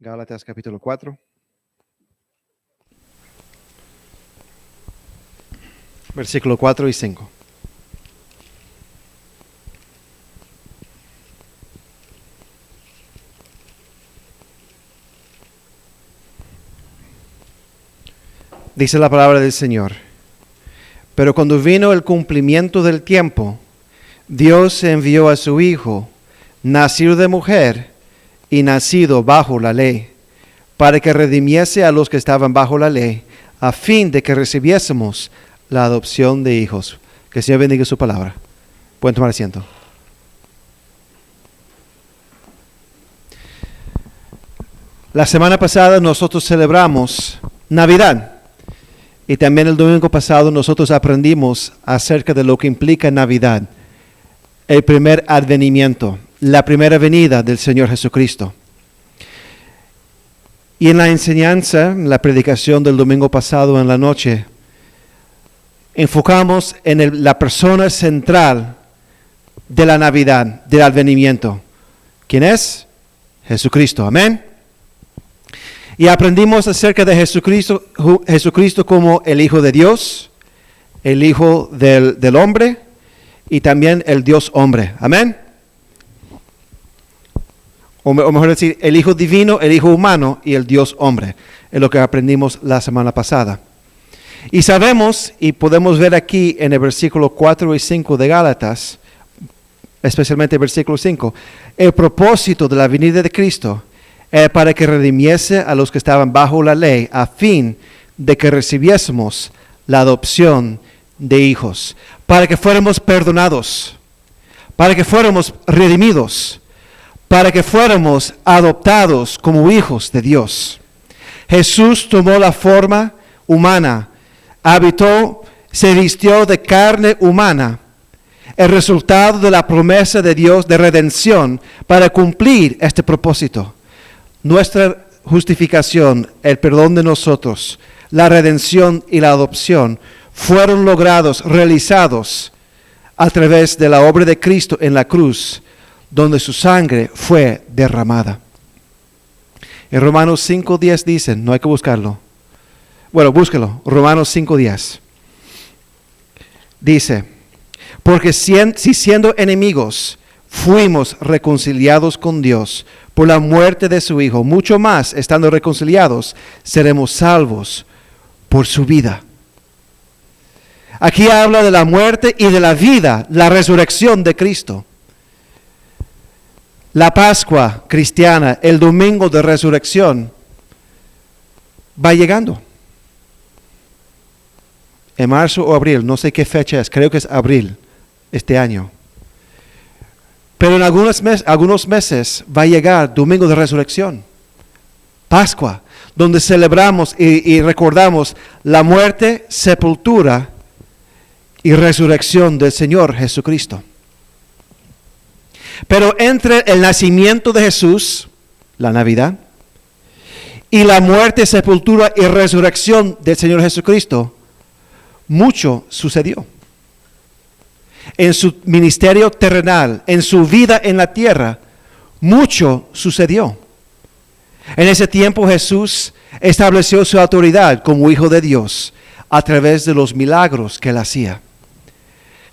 Gálatas capítulo 4. Versículo 4 y 5. Dice la palabra del Señor. Pero cuando vino el cumplimiento del tiempo, Dios envió a su Hijo, nacido de mujer y nacido bajo la ley, para que redimiese a los que estaban bajo la ley, a fin de que recibiésemos la adopción de hijos. Que el Señor bendiga su palabra. Pueden tomar asiento. La semana pasada nosotros celebramos Navidad. Y también el domingo pasado nosotros aprendimos acerca de lo que implica Navidad. El primer advenimiento, la primera venida del Señor Jesucristo. Y en la enseñanza, en la predicación del domingo pasado en la noche, enfocamos en la persona central de la Navidad, del advenimiento. ¿Quién es? Jesucristo. Amén. Y aprendimos acerca de Jesucristo como el Hijo de Dios, el Hijo del hombre y también el Dios hombre. Amén. O mejor decir, el Hijo divino, el Hijo humano y el Dios hombre. Es lo que aprendimos la semana pasada. Y sabemos, y podemos ver aquí en el versículo 4 y 5 de Gálatas, especialmente el versículo 5, el propósito de la venida de Cristo para que redimiese a los que estaban bajo la ley, a fin de que recibiésemos la adopción de hijos, para que fuéramos perdonados, para que fuéramos redimidos, para que fuéramos adoptados como hijos de Dios. Jesús tomó la forma humana, habitó, se vistió de carne humana, el resultado de la promesa de Dios de redención para cumplir este propósito. Nuestra justificación, el perdón de nosotros, la redención y la adopción fueron logrados, realizados a través de la obra de Cristo en la cruz, donde su sangre fue derramada. En Romanos 5:10 dicen, no hay que buscarlo. Bueno, búsquelo, Romanos 5:10. Dice, porque si siendo enemigos fuimos reconciliados con Dios por la muerte de su Hijo, mucho más, estando reconciliados, seremos salvos por su vida. Aquí habla de la muerte y de la vida, la resurrección de Cristo. La Pascua cristiana, el domingo de resurrección, va llegando. En marzo o abril, no sé qué fecha es, creo que es abril este año. Pero en algunos meses va a llegar domingo de resurrección, Pascua, donde celebramos y recordamos la muerte, sepultura y resurrección del Señor Jesucristo. Pero entre el nacimiento de Jesús, la Navidad, y la muerte, sepultura y resurrección del Señor Jesucristo, mucho sucedió. En su ministerio terrenal, en su vida en la tierra, mucho sucedió. En ese tiempo Jesús estableció su autoridad como Hijo de Dios a través de los milagros que él hacía.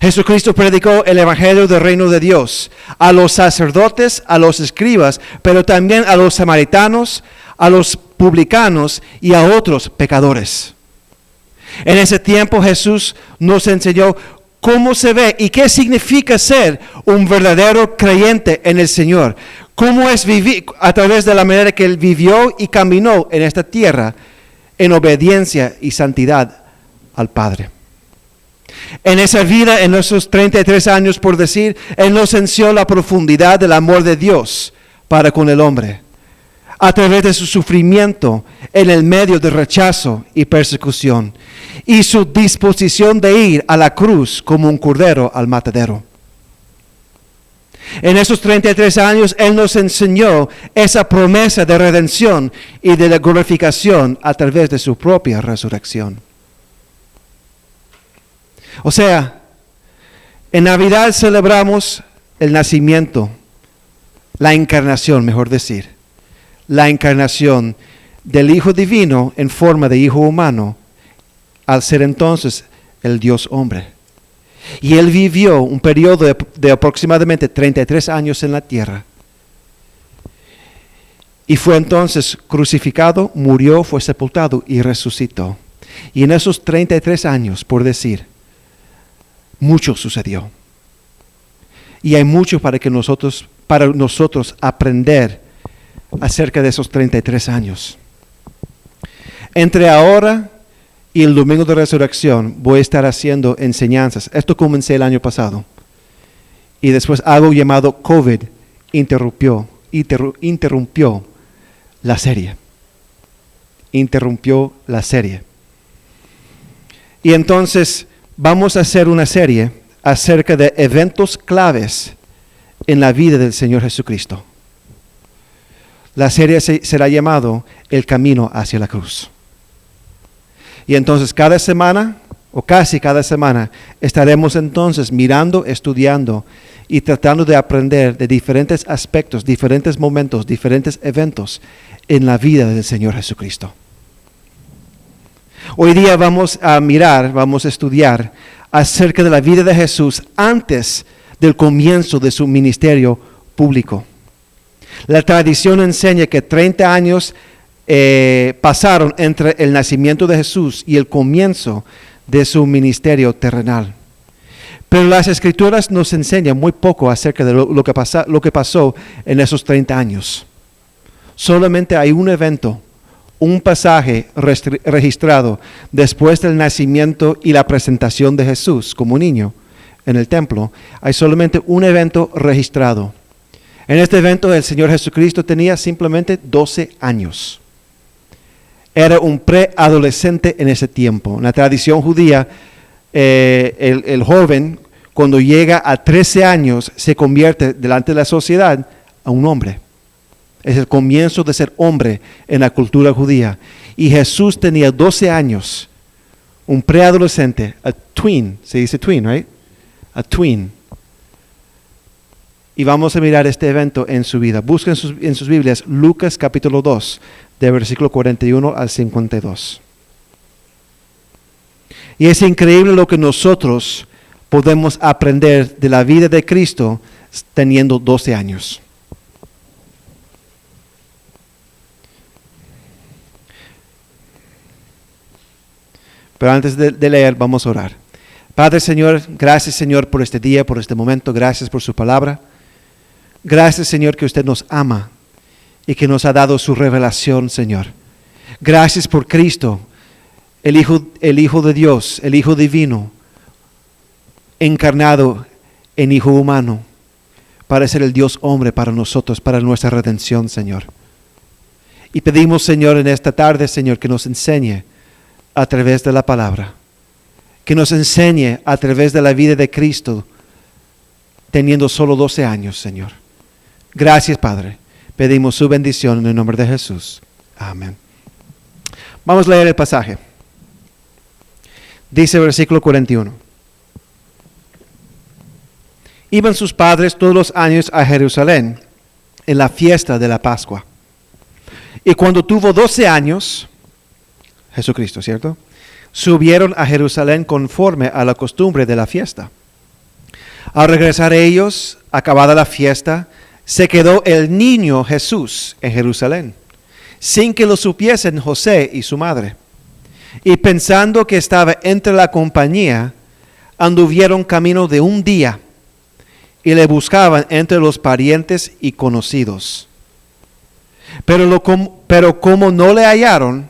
Jesucristo predicó el evangelio del reino de Dios a los sacerdotes, a los escribas, pero también a los samaritanos, a los publicanos y a otros pecadores. En ese tiempo Jesús nos enseñó cómo se ve y qué significa ser un verdadero creyente en el Señor. Cómo es vivir a través de la manera que Él vivió y caminó en esta tierra en obediencia y santidad al Padre. En esa vida, en esos 33 años por decir, Él nos enseñó la profundidad del amor de Dios para con el hombre. A través de su sufrimiento en el medio de rechazo y persecución, y su disposición de ir a la cruz como un cordero al matadero. En esos 33 años, Él nos enseñó esa promesa de redención y de la glorificación a través de su propia resurrección. O sea, en Navidad celebramos el nacimiento, la encarnación, mejor decir. la encarnación del Hijo Divino en forma de Hijo humano, al ser entonces el Dios hombre. Y Él vivió un periodo de aproximadamente 33 años en la tierra. Y fue entonces crucificado, murió, fue sepultado y resucitó. Y en esos 33 años, por decir, mucho sucedió. Y hay mucho para nosotros aprender acerca de esos 33 años. Entre ahora y el domingo de resurrección voy a estar haciendo enseñanzas. Esto comencé el año pasado. Y después algo llamado COVID interrumpió la serie. Interrumpió la serie. Y entonces vamos a hacer una serie acerca de eventos claves en la vida del Señor Jesucristo. La serie será llamado El Camino hacia la Cruz. Y entonces cada semana, o casi cada semana, estaremos entonces mirando, estudiando y tratando de aprender de diferentes aspectos, diferentes momentos, diferentes eventos en la vida del Señor Jesucristo. Hoy día vamos a estudiar acerca de la vida de Jesús antes del comienzo de su ministerio público. La tradición enseña que 30 años pasaron entre el nacimiento de Jesús y el comienzo de su ministerio terrenal. Pero las Escrituras nos enseñan muy poco acerca de lo que pasó en esos 30 años. Solamente hay un evento, un pasaje registrado después del nacimiento y la presentación de Jesús como niño en el templo. Hay solamente un evento registrado. En este evento el Señor Jesucristo tenía simplemente 12 años. Era un preadolescente en ese tiempo. En la tradición judía, el joven, cuando llega a 13 años, se convierte delante de la sociedad a un hombre. Es el comienzo de ser hombre en la cultura judía. Y Jesús tenía 12 años, un preadolescente, a tween, se dice tween, right? A tween. Y vamos a mirar este evento en su vida. Busquen en sus Biblias Lucas capítulo 2, de versículo 41 al 52. Y es increíble lo que nosotros podemos aprender de la vida de Cristo teniendo 12 años. Pero antes de leer, vamos a orar. Padre Señor, gracias Señor por este día, por este momento. Gracias por su palabra. Gracias Señor que usted nos ama y que nos ha dado su revelación, Señor. Gracias por Cristo, el Hijo de Dios, el Hijo divino, encarnado en Hijo humano, para ser el Dios hombre para nosotros, para nuestra redención, Señor. Y pedimos, Señor, en esta tarde, Señor, que nos enseñe a través de la palabra, que nos enseñe a través de la vida de Cristo, teniendo solo 12 años, Señor. Gracias, Padre. Pedimos su bendición en el nombre de Jesús. Amén. Vamos a leer el pasaje. Dice versículo 41. Iban sus padres todos los años a Jerusalén en la fiesta de la Pascua. Y cuando tuvo 12 años, Jesucristo, ¿cierto? Subieron a Jerusalén conforme a la costumbre de la fiesta. Al regresar ellos, acabada la fiesta, se quedó el niño Jesús en Jerusalén, sin que lo supiesen José y su madre. Y pensando que estaba entre la compañía, anduvieron camino de un día y le buscaban entre los parientes y conocidos. Pero como no le hallaron,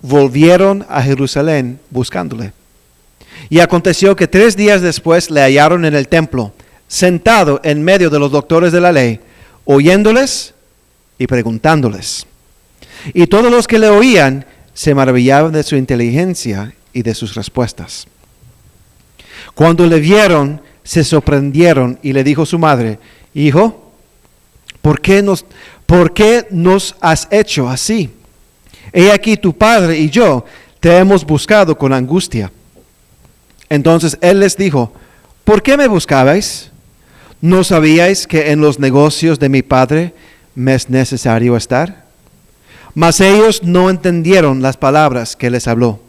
volvieron a Jerusalén buscándole. Y aconteció que 3 días después le hallaron en el templo, sentado en medio de los doctores de la ley, oyéndoles y preguntándoles. Y todos los que le oían se maravillaban de su inteligencia y de sus respuestas. Cuando le vieron, se sorprendieron y le dijo su madre: Hijo, ¿por qué nos has hecho así? He aquí tu padre y yo te hemos buscado con angustia. Entonces él les dijo: ¿por qué me buscabais? ¿No sabíais que en los negocios de mi padre me es necesario estar? Mas ellos no entendieron las palabras que les habló.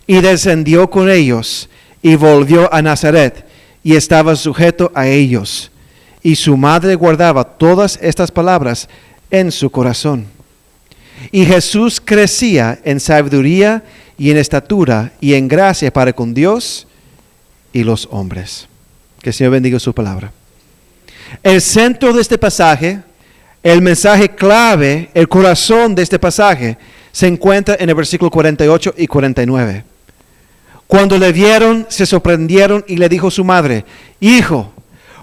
Y descendió con ellos y volvió a Nazaret y estaba sujeto a ellos. Y su madre guardaba todas estas palabras en su corazón. Y Jesús crecía en sabiduría y en estatura y en gracia para con Dios y los hombres. Que el Señor bendiga su palabra. El centro de este pasaje, el mensaje clave, el corazón de este pasaje, se encuentra en el versículo 48 y 49. Cuando le vieron, se sorprendieron y le dijo su madre: Hijo,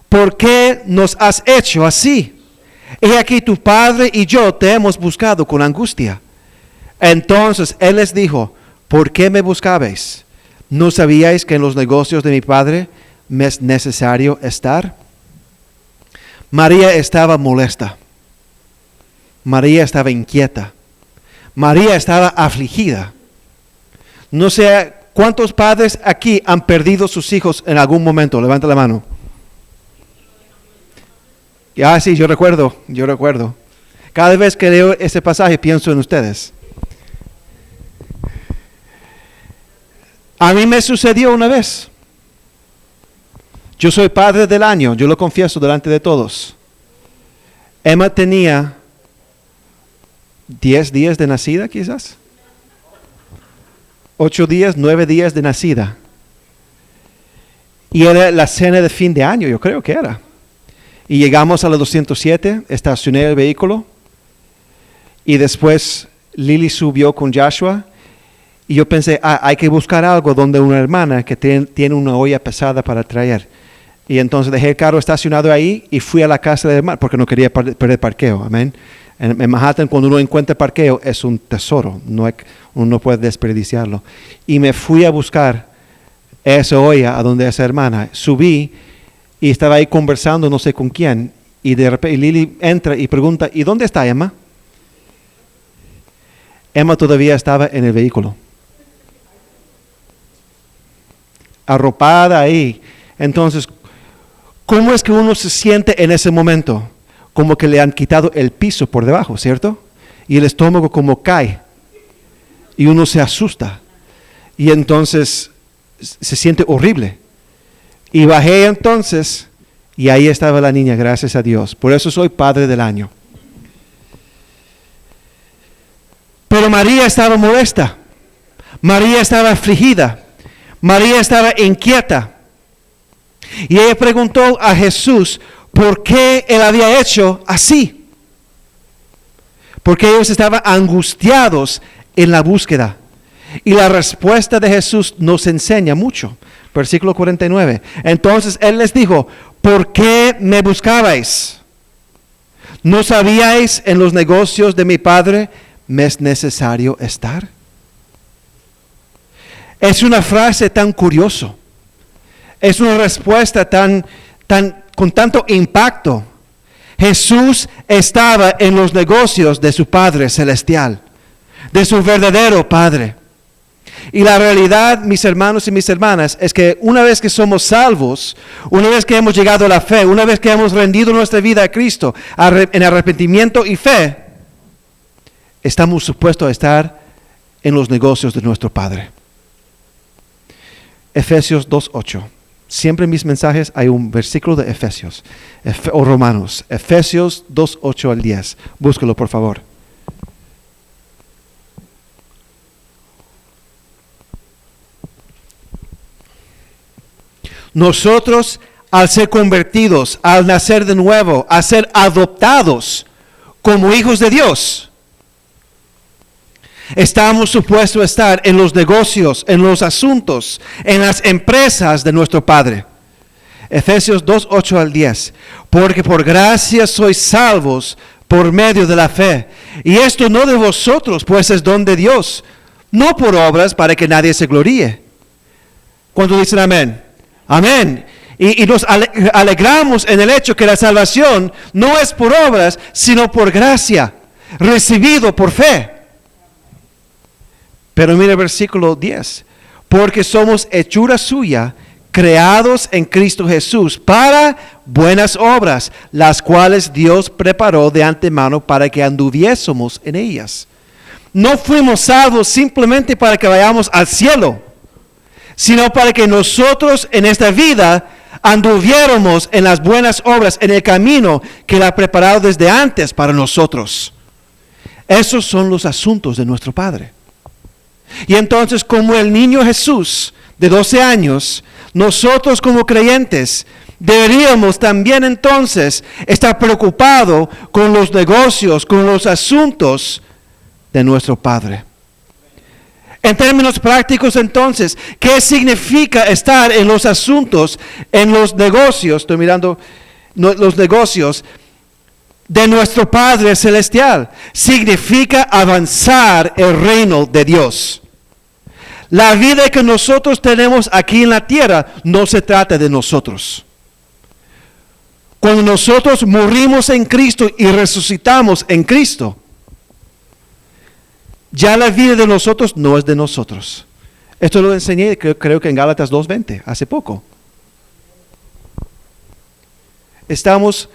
¿por qué nos has hecho así? He aquí tu padre y yo te hemos buscado con angustia. Entonces él les dijo: ¿por qué me buscabais? ¿No sabíais que en los negocios de mi padre me es necesario estar? María estaba molesta. María estaba inquieta. María estaba afligida. No sé cuántos padres aquí han perdido sus hijos en algún momento. Levanta la mano. Sí, yo recuerdo. Cada vez que leo ese pasaje pienso en ustedes. A mí me sucedió una vez. Yo soy padre del año, yo lo confieso delante de todos. Emma tenía 10 días de nacida quizás. 8 días, 9 días de nacida. Y era la cena de fin de año, yo creo que era. Y llegamos a la 207, estacioné el vehículo. Y después Lily subió con Joshua. Y yo pensé, hay que buscar algo donde una hermana que tiene una olla pesada para traer. Y entonces dejé el carro estacionado ahí y fui a la casa de hermana porque no quería perder parqueo. Amén. En Manhattan, cuando uno encuentra parqueo, es un tesoro. Uno no puede desperdiciarlo. Y me fui a buscar esa olla a donde esa hermana. Subí y estaba ahí conversando, no sé con quién. Y de repente Lily entra y pregunta: ¿y dónde está Emma? Emma todavía estaba en el vehículo, arropada ahí. Entonces, ¿cómo es que uno se siente en ese momento? Como que le han quitado el piso por debajo, ¿cierto? Y el estómago como cae. Y uno se asusta. Y entonces se siente horrible. Y bajé entonces, y ahí estaba la niña, gracias a Dios. Por eso soy padre del año. Pero María estaba molesta. María estaba afligida. María estaba inquieta. Y ella preguntó a Jesús por qué él había hecho así. Porque ellos estaban angustiados en la búsqueda. Y la respuesta de Jesús nos enseña mucho. Versículo 49. Entonces él les dijo: ¿por qué me buscabais? ¿No sabíais en los negocios de mi padre me es necesario estar? Es una frase tan curiosa. Es una respuesta con tanto impacto. Jesús estaba en los negocios de su Padre Celestial, de su verdadero Padre. Y la realidad, mis hermanos y mis hermanas, es que una vez que somos salvos, una vez que hemos llegado a la fe, una vez que hemos rendido nuestra vida a Cristo en arrepentimiento y fe, estamos supuestos a estar en los negocios de nuestro Padre. Efesios 2:8. Siempre en mis mensajes hay un versículo de Efesios o Romanos. Efesios 2:8 al 10. Búscalo, por favor. Nosotros, al ser convertidos, al nacer de nuevo, a ser adoptados como hijos de Dios, estamos supuestos a estar en los negocios, en los asuntos, en las empresas de nuestro Padre. Efesios 2:8 al 10. Porque por gracia sois salvos por medio de la fe. Y esto no de vosotros, pues es don de Dios, no por obras para que nadie se gloríe. ¿Cuántos dicen amén? Amén. Y nos alegramos en el hecho que la salvación no es por obras, sino por gracia, recibido por fe. Pero mira el versículo 10. Porque somos hechura suya, creados en Cristo Jesús para buenas obras, las cuales Dios preparó de antemano para que anduviésemos en ellas. No fuimos salvos simplemente para que vayamos al cielo, sino para que nosotros en esta vida anduviéramos en las buenas obras, en el camino que Él ha preparado desde antes para nosotros. Esos son los asuntos de nuestro Padre. Y entonces, como el niño Jesús de 12 años, nosotros como creyentes deberíamos también entonces estar preocupados con los negocios, con los asuntos de nuestro Padre. En términos prácticos entonces, ¿qué significa estar en los asuntos, en los negocios? Estoy mirando los negocios de nuestro Padre Celestial. Significa avanzar el reino de Dios. La vida que nosotros tenemos aquí en la tierra no se trata de nosotros. Cuando nosotros morimos en Cristo y resucitamos en Cristo, ya la vida de nosotros no es de nosotros. Esto lo enseñé, creo que en Gálatas 2:20, hace poco. Estamos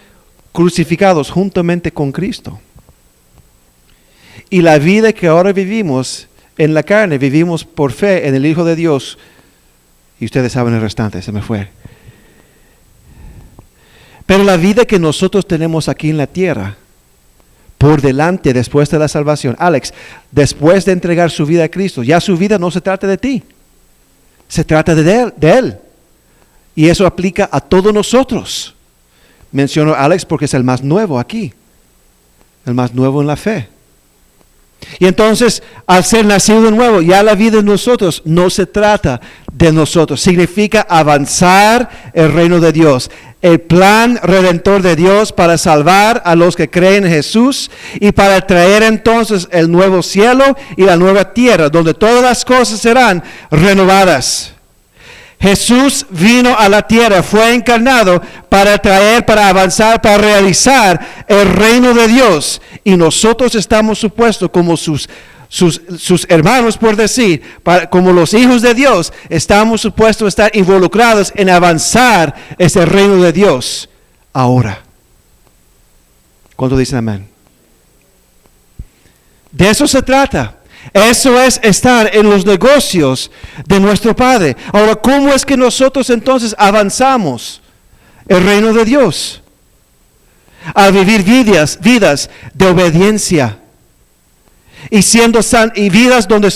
crucificados juntamente con Cristo. Y la vida que ahora vivimos en la carne, vivimos por fe en el Hijo de Dios. Y ustedes saben el restante, se me fue. Pero la vida que nosotros tenemos aquí en la tierra, por delante, después de la salvación. Alex, después de entregar su vida a Cristo, ya su vida no se trata de ti. Se trata de Él. Y eso aplica a todos nosotros. Menciono a Alex porque es el más nuevo aquí. El más nuevo en la fe. Y entonces, al ser nacido de nuevo, ya la vida de nosotros no se trata de nosotros. Significa avanzar el reino de Dios. El plan redentor de Dios para salvar a los que creen en Jesús y para traer entonces el nuevo cielo y la nueva tierra, donde todas las cosas serán renovadas. Jesús vino a la tierra, fue encarnado para traer, para avanzar, para realizar el reino de Dios. Y nosotros estamos supuestos como sus hermanos, por decir, como los hijos de Dios, estamos supuestos a estar involucrados en avanzar ese reino de Dios ahora. ¿Cuántos dicen amén? De eso se trata. Eso es estar en los negocios de nuestro Padre. Ahora, ¿cómo es que nosotros entonces avanzamos el reino de Dios? Al vivir vidas de obediencia y vidas donde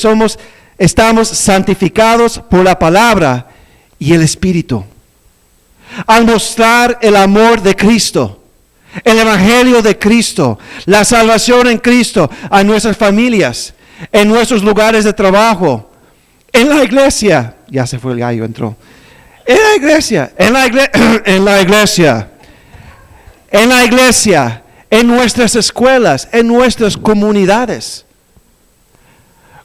estamos santificados por la palabra y el Espíritu. Al mostrar el amor de Cristo, el Evangelio de Cristo, la salvación en Cristo a nuestras familias, en nuestros lugares de trabajo, en la iglesia. Ya se fue el gallo, entró. En la iglesia, en nuestras escuelas, en nuestras comunidades.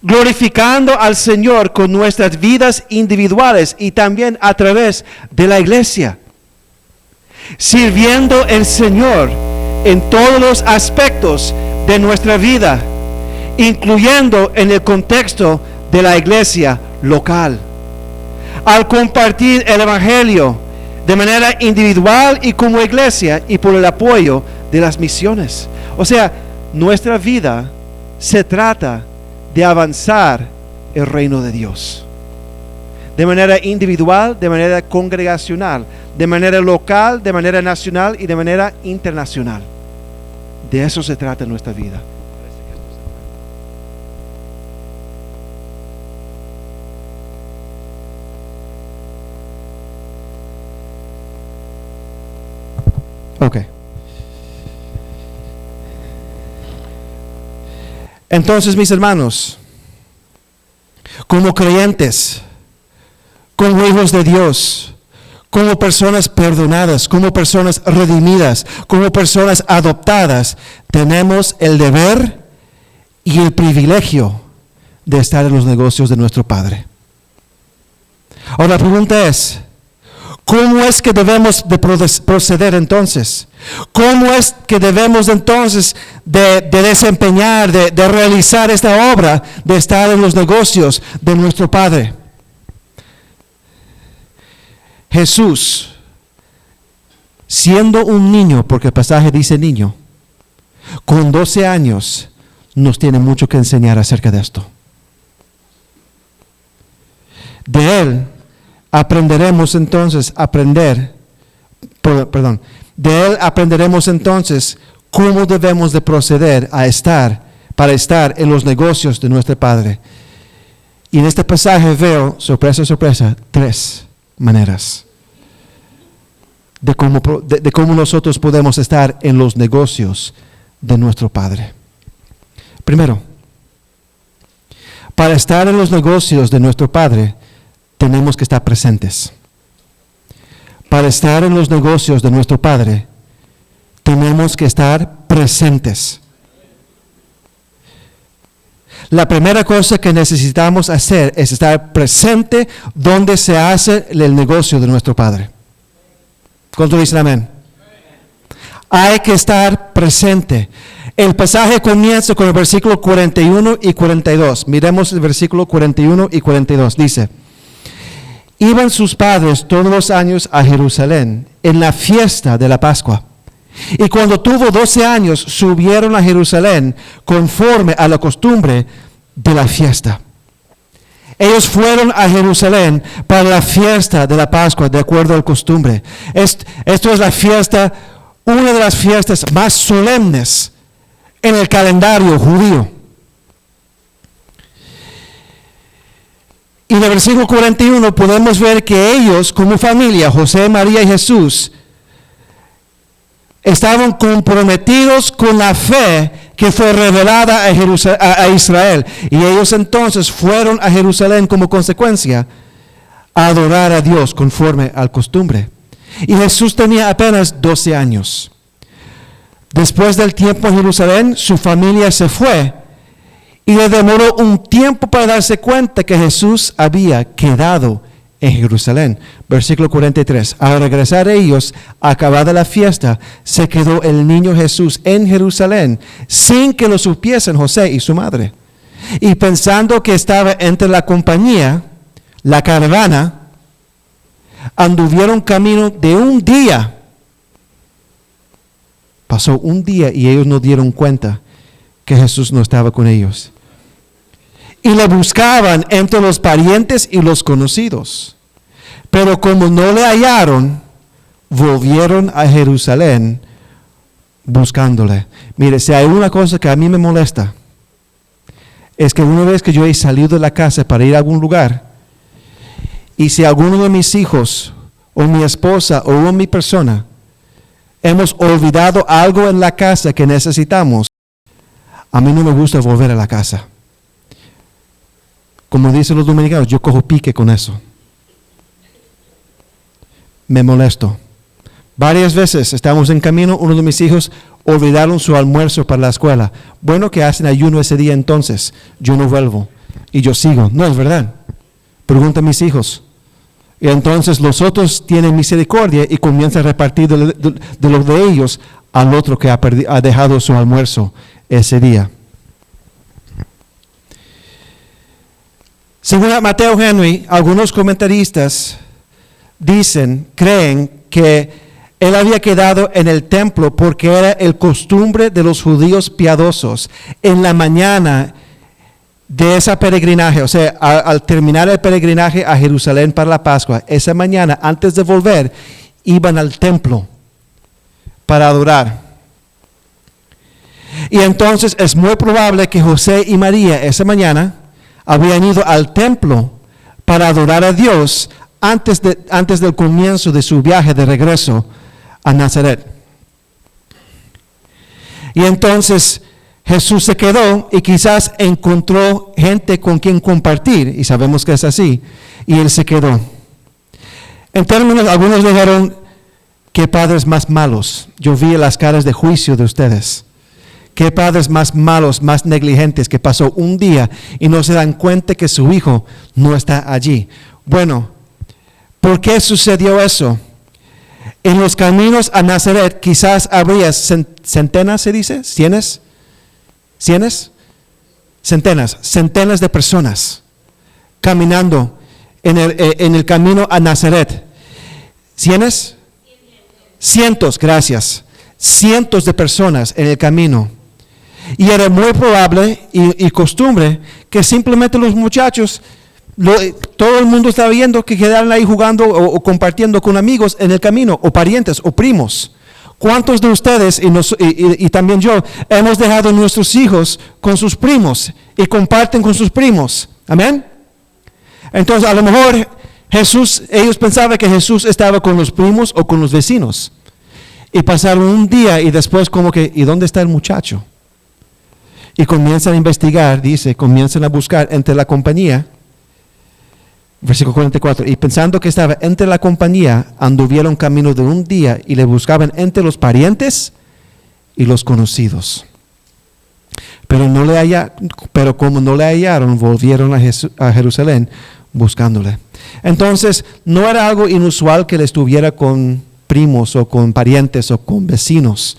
Glorificando al Señor con nuestras vidas individuales y también a través de la iglesia. Sirviendo al Señor en todos los aspectos de nuestra vida, incluyendo en el contexto de la iglesia local. Al compartir el Evangelio de manera individual y como iglesia y por el apoyo de las misiones. O sea, nuestra vida se trata de avanzar el reino de Dios. De manera individual, de manera congregacional, de manera local, de manera nacional y de manera internacional. De eso se trata nuestra vida. Ok. Entonces, mis hermanos, como creyentes, como hijos de Dios, como personas perdonadas, como personas redimidas, como personas adoptadas, tenemos el deber y el privilegio de estar en los negocios de nuestro Padre. Ahora la pregunta es, ¿cómo es que debemos de proceder entonces? ¿Cómo es que debemos entonces de desempeñar, de realizar esta obra, de estar en los negocios de nuestro Padre? Jesús, siendo un niño, porque el pasaje dice niño, con 12 años, nos tiene mucho que enseñar acerca de esto. De él aprenderemos entonces de él aprenderemos entonces cómo debemos de proceder para estar en los negocios de nuestro Padre. Y en este pasaje veo, sorpresa, sorpresa, 3 maneras de cómo nosotros podemos estar en los negocios de nuestro Padre. Primero, para estar en los negocios de nuestro Padre, tenemos que estar presentes. Para estar en los negocios de nuestro Padre, tenemos que estar presentes. La primera cosa que necesitamos hacer es estar presente donde se hace el negocio de nuestro Padre. ¿Cuántos dicen amén? Hay que estar presente. El pasaje comienza con el versículo 41 y 42. Miremos el versículo 41 y 42. Dice: iban sus padres todos los años a Jerusalén en la fiesta de la Pascua. Y cuando tuvo 12 años, subieron a Jerusalén conforme a la costumbre de la fiesta. Ellos fueron a Jerusalén para la fiesta de la Pascua, de acuerdo a la costumbre. Esto es la fiesta, una de las fiestas más solemnes en el calendario judío. Y en el versículo 41 podemos ver que ellos, como familia, José, María y Jesús, estaban comprometidos con la fe que fue revelada a Israel. Y ellos entonces fueron a Jerusalén como consecuencia a adorar a Dios conforme a la costumbre. Y Jesús tenía apenas 12 años. Después del tiempo en Jerusalén, su familia se fue. Y le demoró un tiempo para darse cuenta que Jesús había quedado en Jerusalén. Versículo 43. Al regresar ellos, acabada la fiesta, se quedó el niño Jesús en Jerusalén, sin que lo supiesen José y su madre. Y pensando que estaba entre la compañía, la caravana, anduvieron camino de un día. Pasó un día y ellos no dieron cuenta que Jesús no estaba con ellos. Y le buscaban entre los parientes y los conocidos. Pero como no le hallaron, volvieron a Jerusalén buscándole. Mire, si hay una cosa que a mí me molesta, es que una vez que yo he salido de la casa para ir a algún lugar, y si alguno de mis hijos, o mi esposa, o mi persona, hemos olvidado algo en la casa que necesitamos, a mí no me gusta volver a la casa. Como dicen los dominicanos, yo cojo pique con eso. Me molesto. Varias veces estamos en camino, uno de mis hijos olvidaron su almuerzo para la escuela. Bueno, que hacen ayuno ese día entonces. Yo no vuelvo y yo sigo. No es verdad. Pregunta a mis hijos. Y entonces los otros tienen misericordia y comienzan a repartir de lo de ellos al otro que ha dejado su almuerzo ese día. Según Mateo Henry, algunos comentaristas creen que él había quedado en el templo porque era el costumbre de los judíos piadosos. En la mañana de ese peregrinaje, o sea, al terminar el peregrinaje a Jerusalén para la Pascua, esa mañana, antes de volver, iban al templo para adorar. Y entonces es muy probable que José y María esa mañana habían ido al templo para adorar a Dios antes del comienzo de su viaje de regreso a Nazaret. Y entonces Jesús se quedó y quizás encontró gente con quien compartir, y sabemos que es así, y él se quedó. En términos, algunos dijeron, qué padres más malos. Yo vi las caras de juicio de ustedes. Qué padres más malos, más negligentes, que pasó un día y no se dan cuenta que su hijo no está allí. Bueno, ¿por qué sucedió eso? En los caminos a Nazaret quizás habría centenas, ¿se dice? ¿Cienes? Centenas de personas caminando en el camino a Nazaret. ¿Cienes? Cientos, gracias. Cientos de personas en el camino. Y era muy probable y costumbre que simplemente los muchachos, todo el mundo estaba viendo que quedaran ahí jugando o compartiendo con amigos en el camino, o parientes, o primos. ¿Cuántos de ustedes, y también yo, hemos dejado a nuestros hijos con sus primos y comparten con sus primos? Amén. Entonces, a lo mejor ellos pensaban que Jesús estaba con los primos o con los vecinos. Y pasaron un día y después como que, ¿y dónde está el muchacho? Y comienzan a investigar, comienzan a buscar entre la compañía. Versículo 44, y pensando que estaba entre la compañía, anduvieron camino de un día y le buscaban entre los parientes y los conocidos. Pero como no le hallaron, volvieron a Jerusalén buscándole. Entonces, no era algo inusual que él estuviera con primos o con parientes o con vecinos.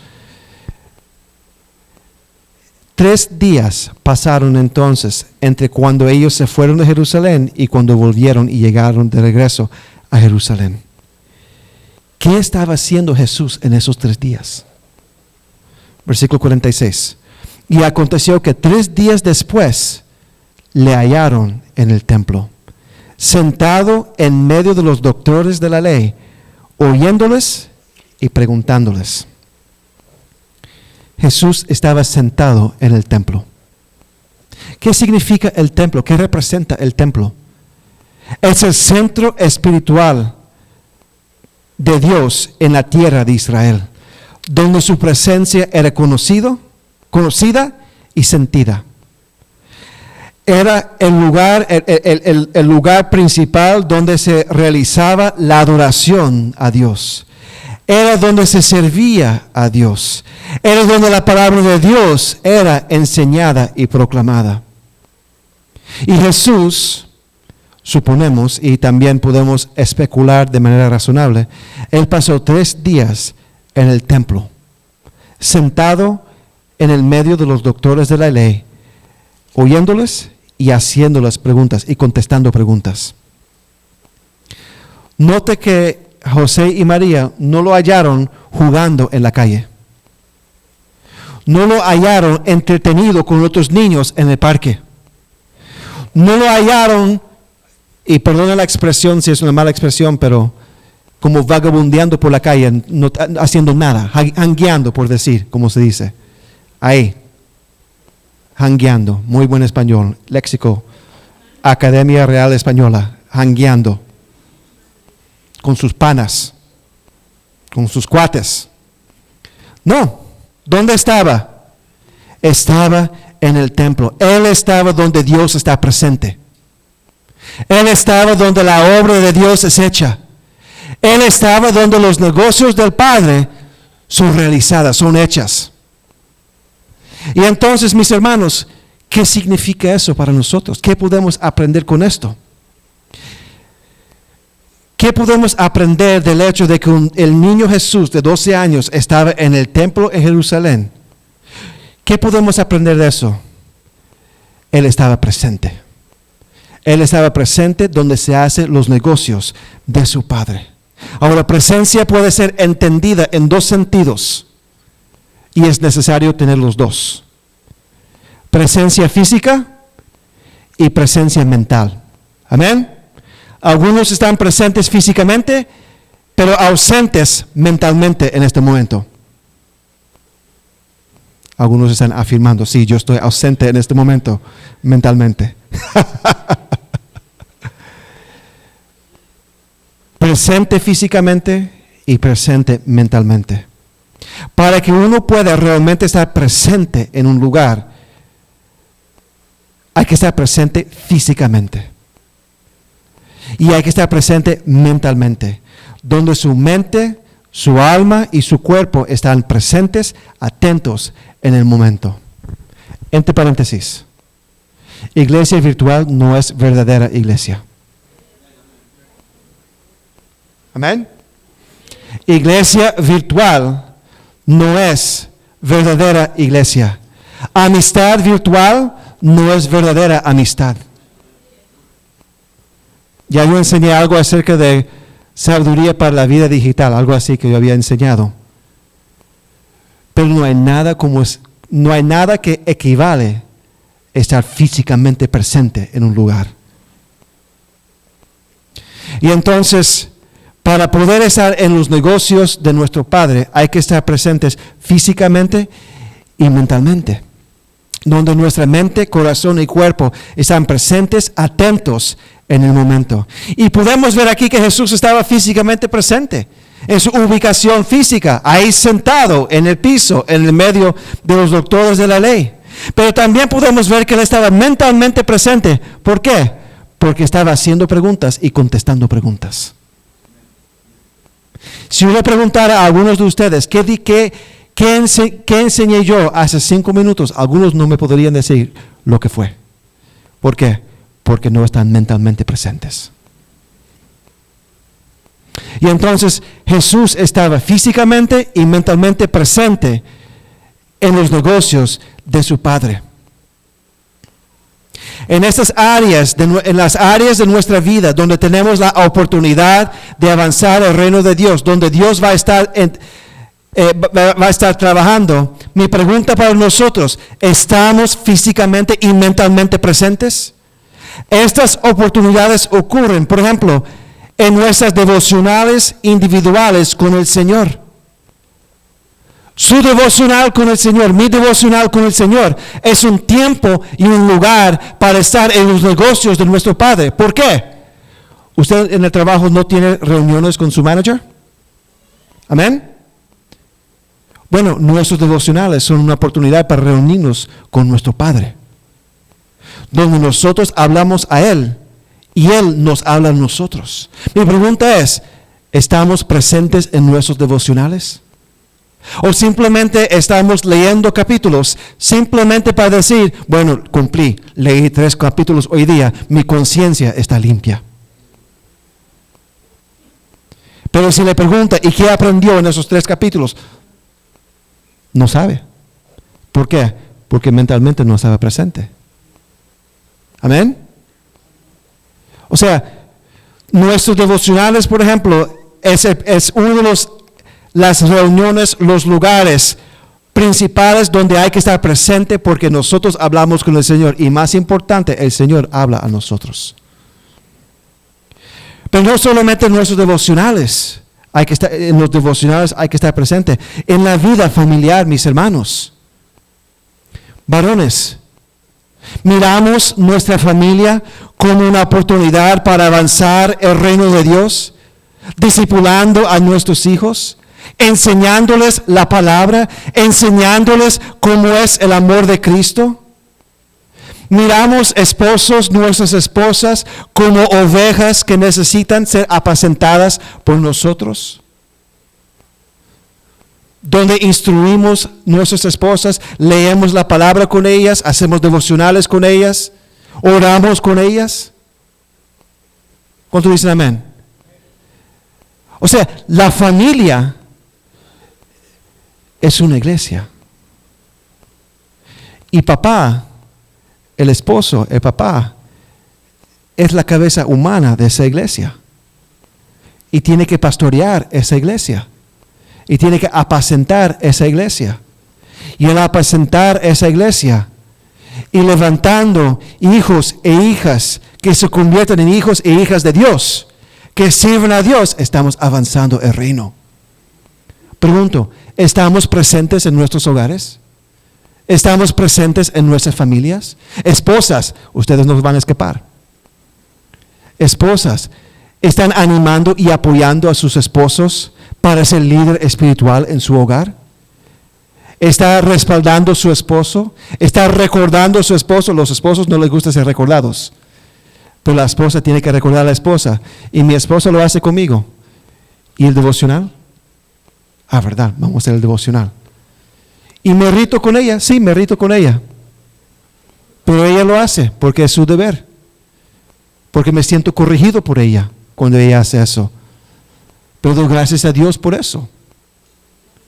3 días pasaron entonces entre cuando ellos se fueron de Jerusalén y cuando volvieron y llegaron de regreso a Jerusalén. ¿Qué estaba haciendo Jesús en esos 3 días? Versículo 46. Y aconteció que 3 días después le hallaron en el templo, sentado en medio de los doctores de la ley, oyéndoles y preguntándoles. Jesús estaba sentado en el templo. ¿Qué significa el templo? ¿Qué representa el templo? Es el centro espiritual de Dios en la tierra de Israel, donde su presencia era conocida y sentida. Era el lugar principal donde se realizaba la adoración a Dios. Era donde se servía a Dios. Era donde la palabra de Dios era enseñada y proclamada. Y Jesús, suponemos, y también podemos especular de manera razonable, Él pasó 3 días en el templo, sentado en el medio de los doctores de la ley, oyéndoles y haciéndoles preguntas y contestando preguntas. Note que José y María no lo hallaron jugando en la calle. No lo hallaron entretenido con otros niños en el parque. No lo hallaron, y perdona la expresión si es una mala expresión, pero como vagabundeando por la calle, no haciendo nada, jangueando, por decir, como se dice. Ahí, jangueando, muy buen español, léxico, Academia Real Española, jangueando. Con sus panas, con sus cuates. No, ¿dónde estaba? Estaba en el templo. Él estaba donde Dios está presente. Él estaba donde la obra de Dios es hecha. Él estaba donde los negocios del Padre son realizadas, son hechas. Y entonces, mis hermanos, ¿qué significa eso para nosotros? ¿Qué podemos aprender con esto? ¿Qué podemos aprender del hecho de que el niño Jesús de 12 años estaba en el templo en Jerusalén? ¿Qué podemos aprender de eso? Él estaba presente. Él estaba presente donde se hacen los negocios de su Padre. Ahora, presencia puede ser entendida en 2 sentidos y es necesario tener los 2. Presencia física y presencia mental. Amén. Algunos están presentes físicamente, pero ausentes mentalmente en este momento. Algunos están afirmando, sí, yo estoy ausente en este momento mentalmente. Presente físicamente y presente mentalmente. Para que uno pueda realmente estar presente en un lugar, hay que estar presente físicamente. Y hay que estar presente mentalmente, donde su mente, su alma y su cuerpo están presentes, atentos en el momento. Entre paréntesis, iglesia virtual no es verdadera iglesia. Amén. Iglesia virtual no es verdadera iglesia. Amistad virtual no es verdadera amistad. Ya yo enseñé algo acerca de sabiduría para la vida digital, algo así que yo había enseñado. Pero no hay nada que equivale a estar físicamente presente en un lugar. Y entonces, para poder estar en los negocios de nuestro Padre, hay que estar presentes físicamente y mentalmente, donde nuestra mente, corazón y cuerpo están presentes, atentos en el momento. Y podemos ver aquí que Jesús estaba físicamente presente, en su ubicación física, ahí sentado en el piso, en el medio de los doctores de la ley. Pero también podemos ver que Él estaba mentalmente presente. ¿Por qué? Porque estaba haciendo preguntas y contestando preguntas. Si uno preguntara a algunos de ustedes, ¿qué enseñé yo hace 5 minutos? Algunos no me podrían decir lo que fue. ¿Por qué? Porque no están mentalmente presentes. Y entonces Jesús estaba físicamente y mentalmente presente en los negocios de su Padre. En estas áreas, en las áreas de nuestra vida donde tenemos la oportunidad de avanzar el reino de Dios, donde Dios va a estar trabajando, mi pregunta para nosotros, ¿estamos físicamente y mentalmente presentes? Estas oportunidades ocurren, por ejemplo, en nuestras devocionales individuales con el Señor. Su devocional con el Señor, mi devocional con el Señor, es un tiempo y un lugar para estar en los negocios de nuestro Padre. ¿Por qué? ¿Usted en el trabajo no tiene reuniones con su manager? ¿Amén? Bueno, nuestros devocionales son una oportunidad para reunirnos con nuestro Padre, donde nosotros hablamos a Él y Él nos habla a nosotros. Mi pregunta es, ¿estamos presentes en nuestros devocionales? ¿O simplemente estamos leyendo capítulos simplemente para decir, bueno, cumplí, leí 3 capítulos hoy día, mi conciencia está limpia? Pero si le pregunta, ¿y qué aprendió en esos 3 capítulos? No sabe. ¿Por qué? Porque mentalmente no estaba presente. ¿Amén? O sea, nuestros devocionales, por ejemplo, es uno de las reuniones, los lugares principales donde hay que estar presente porque nosotros hablamos con el Señor y más importante, el Señor habla a nosotros. Pero no solamente en nuestros devocionales, en los devocionales hay que estar presente. En la vida familiar, mis hermanos, varones, miramos nuestra familia como una oportunidad para avanzar el reino de Dios, discipulando a nuestros hijos, enseñándoles la palabra, enseñándoles cómo es el amor de Cristo. Miramos esposos, nuestras esposas, como ovejas que necesitan ser apacentadas por nosotros. Donde instruimos nuestras esposas, leemos la palabra con ellas, hacemos devocionales con ellas, oramos con ellas. ¿Cuántos dicen amén? O sea, la familia es una iglesia. Y papá, el esposo, el papá, es la cabeza humana de esa iglesia. Y tiene que pastorear esa iglesia. Y tiene que apacentar esa iglesia. Y al apacentar esa iglesia y levantando hijos e hijas que se conviertan en hijos e hijas de Dios, que sirven a Dios, estamos avanzando el reino. Pregunto, ¿estamos presentes en nuestros hogares? ¿Estamos presentes en nuestras familias? Esposas, ustedes no van a escapar. Esposas, ¿están animando y apoyando a sus esposos para ser líder espiritual en su hogar? ¿Está respaldando a su esposo? ¿Está recordando a su esposo? Los esposos no les gusta ser recordados, pero la esposa tiene que recordar a la esposa. Y mi esposa lo hace conmigo. ¿Y el devocional? Ah, verdad, vamos a hacer el devocional. ¿Y me irrito con ella? Sí, me irrito con ella. Pero ella lo hace porque es su deber. Porque me siento corregido por ella cuando ella hace eso. Pero doy gracias a Dios por eso.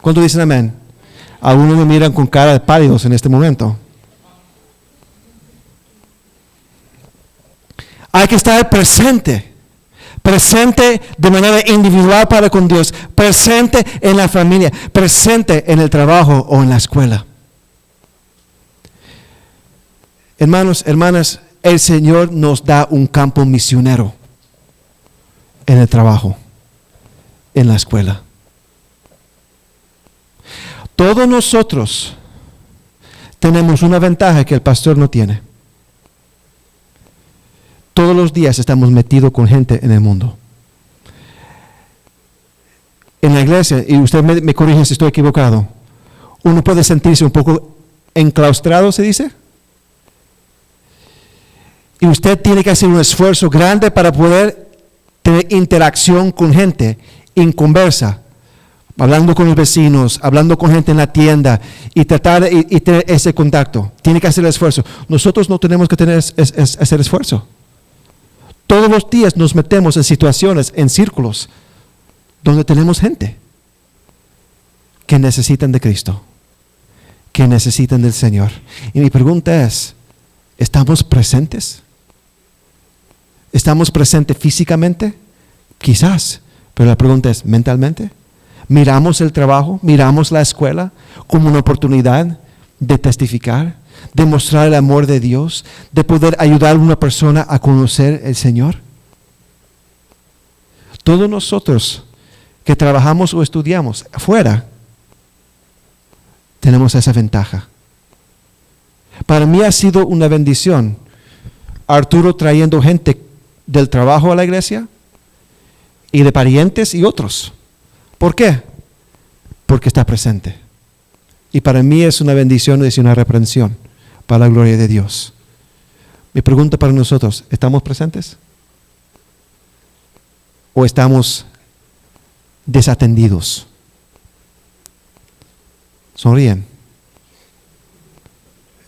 ¿Cuántos dicen amén? Algunos me miran con cara de pálidos en este momento. Hay que estar presente presente de manera individual para con Dios, presente en la familia, presente en el trabajo o en la escuela. Hermanos, hermanas, el Señor nos da un campo misionero en el trabajo, en la escuela. Todos nosotros tenemos una ventaja que el pastor no tiene. Todos los días estamos metidos con gente en el mundo. En la iglesia, y usted me corrige si estoy equivocado, uno puede sentirse un poco enclaustrado, ¿se dice? Y usted tiene que hacer un esfuerzo grande para poder tener interacción con gente en conversa, hablando con los vecinos, hablando con gente en la tienda y tratar y tener ese contacto. Tiene que hacer el esfuerzo. Nosotros no tenemos que hacer esfuerzo. Todos los días nos metemos en situaciones, en círculos, donde tenemos gente que necesitan de Cristo, que necesitan del Señor. Y mi pregunta es, ¿estamos presentes? ¿Estamos presentes físicamente? Quizás, pero la pregunta es, ¿mentalmente? ¿Miramos el trabajo, miramos la escuela como una oportunidad de testificar, de mostrar el amor de Dios, de poder ayudar a una persona a conocer el Señor? Todos nosotros que trabajamos o estudiamos afuera, tenemos esa ventaja. Para mí ha sido una bendición Arturo trayendo gente del trabajo a la iglesia y de parientes y otros. ¿Por qué? Porque está presente. Y para mí es una bendición, es una reprensión para la gloria de Dios. Mi pregunta para nosotros, ¿estamos presentes? ¿O estamos desatendidos? Sonríen.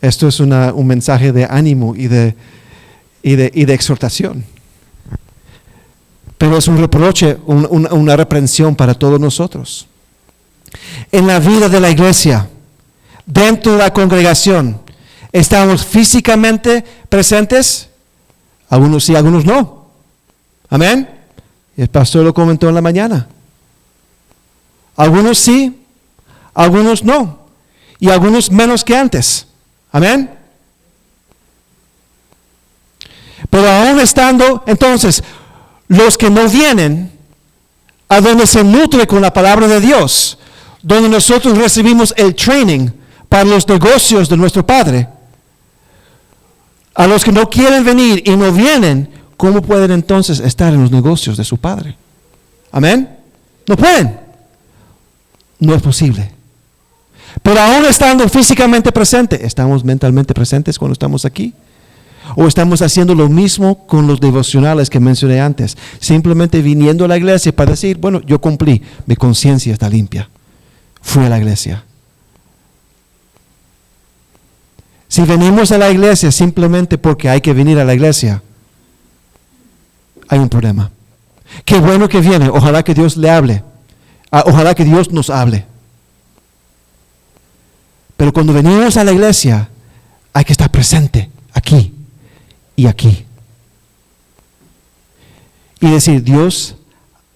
Esto es un mensaje de ánimo y de exhortación. Pero es un reproche, una reprensión para todos nosotros. En la vida de la iglesia, dentro de la congregación, ¿estamos físicamente presentes? Algunos sí, algunos no. Amén. El pastor lo comentó en la mañana. Algunos sí, algunos no. Y algunos menos que antes. Amén. Pero aún estando, entonces, los que no vienen a donde se nutre con la palabra de Dios, donde nosotros recibimos el training para los negocios de nuestro Padre, a los que no quieren venir y no vienen, ¿cómo pueden entonces estar en los negocios de su Padre? Amén. No pueden. No es posible. Pero aún estando físicamente presentes, ¿estamos mentalmente presentes cuando estamos aquí? ¿O estamos haciendo lo mismo con los devocionales que mencioné antes? Simplemente viniendo a la iglesia para decir, bueno, yo cumplí, mi conciencia está limpia. Fui a la iglesia. Si venimos a la iglesia simplemente porque hay que venir a la iglesia, hay un problema. Qué bueno que viene, ojalá que Dios le hable. Ojalá que Dios nos hable. Pero cuando venimos a la iglesia, hay que estar presente aquí y aquí. Y decir, Dios,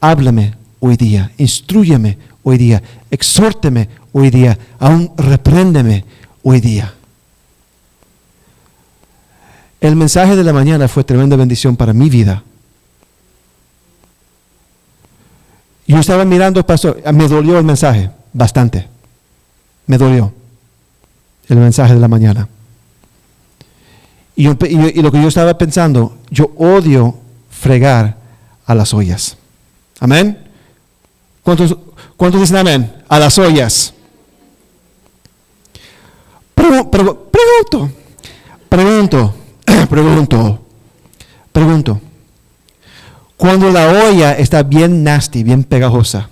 háblame hoy día, instrúyeme hoy día, exhórteme hoy día, aún repréndeme hoy día. El mensaje de la mañana fue tremenda bendición para mi vida. Yo estaba mirando, pastor, me dolió el mensaje, bastante. Me dolió el mensaje de la mañana. Y lo que yo estaba pensando, yo odio fregar a las ollas. ¿Amén? ¿Cuántos dicen amén? A las ollas. Pregunto. Cuando la olla está bien nasty, bien pegajosa,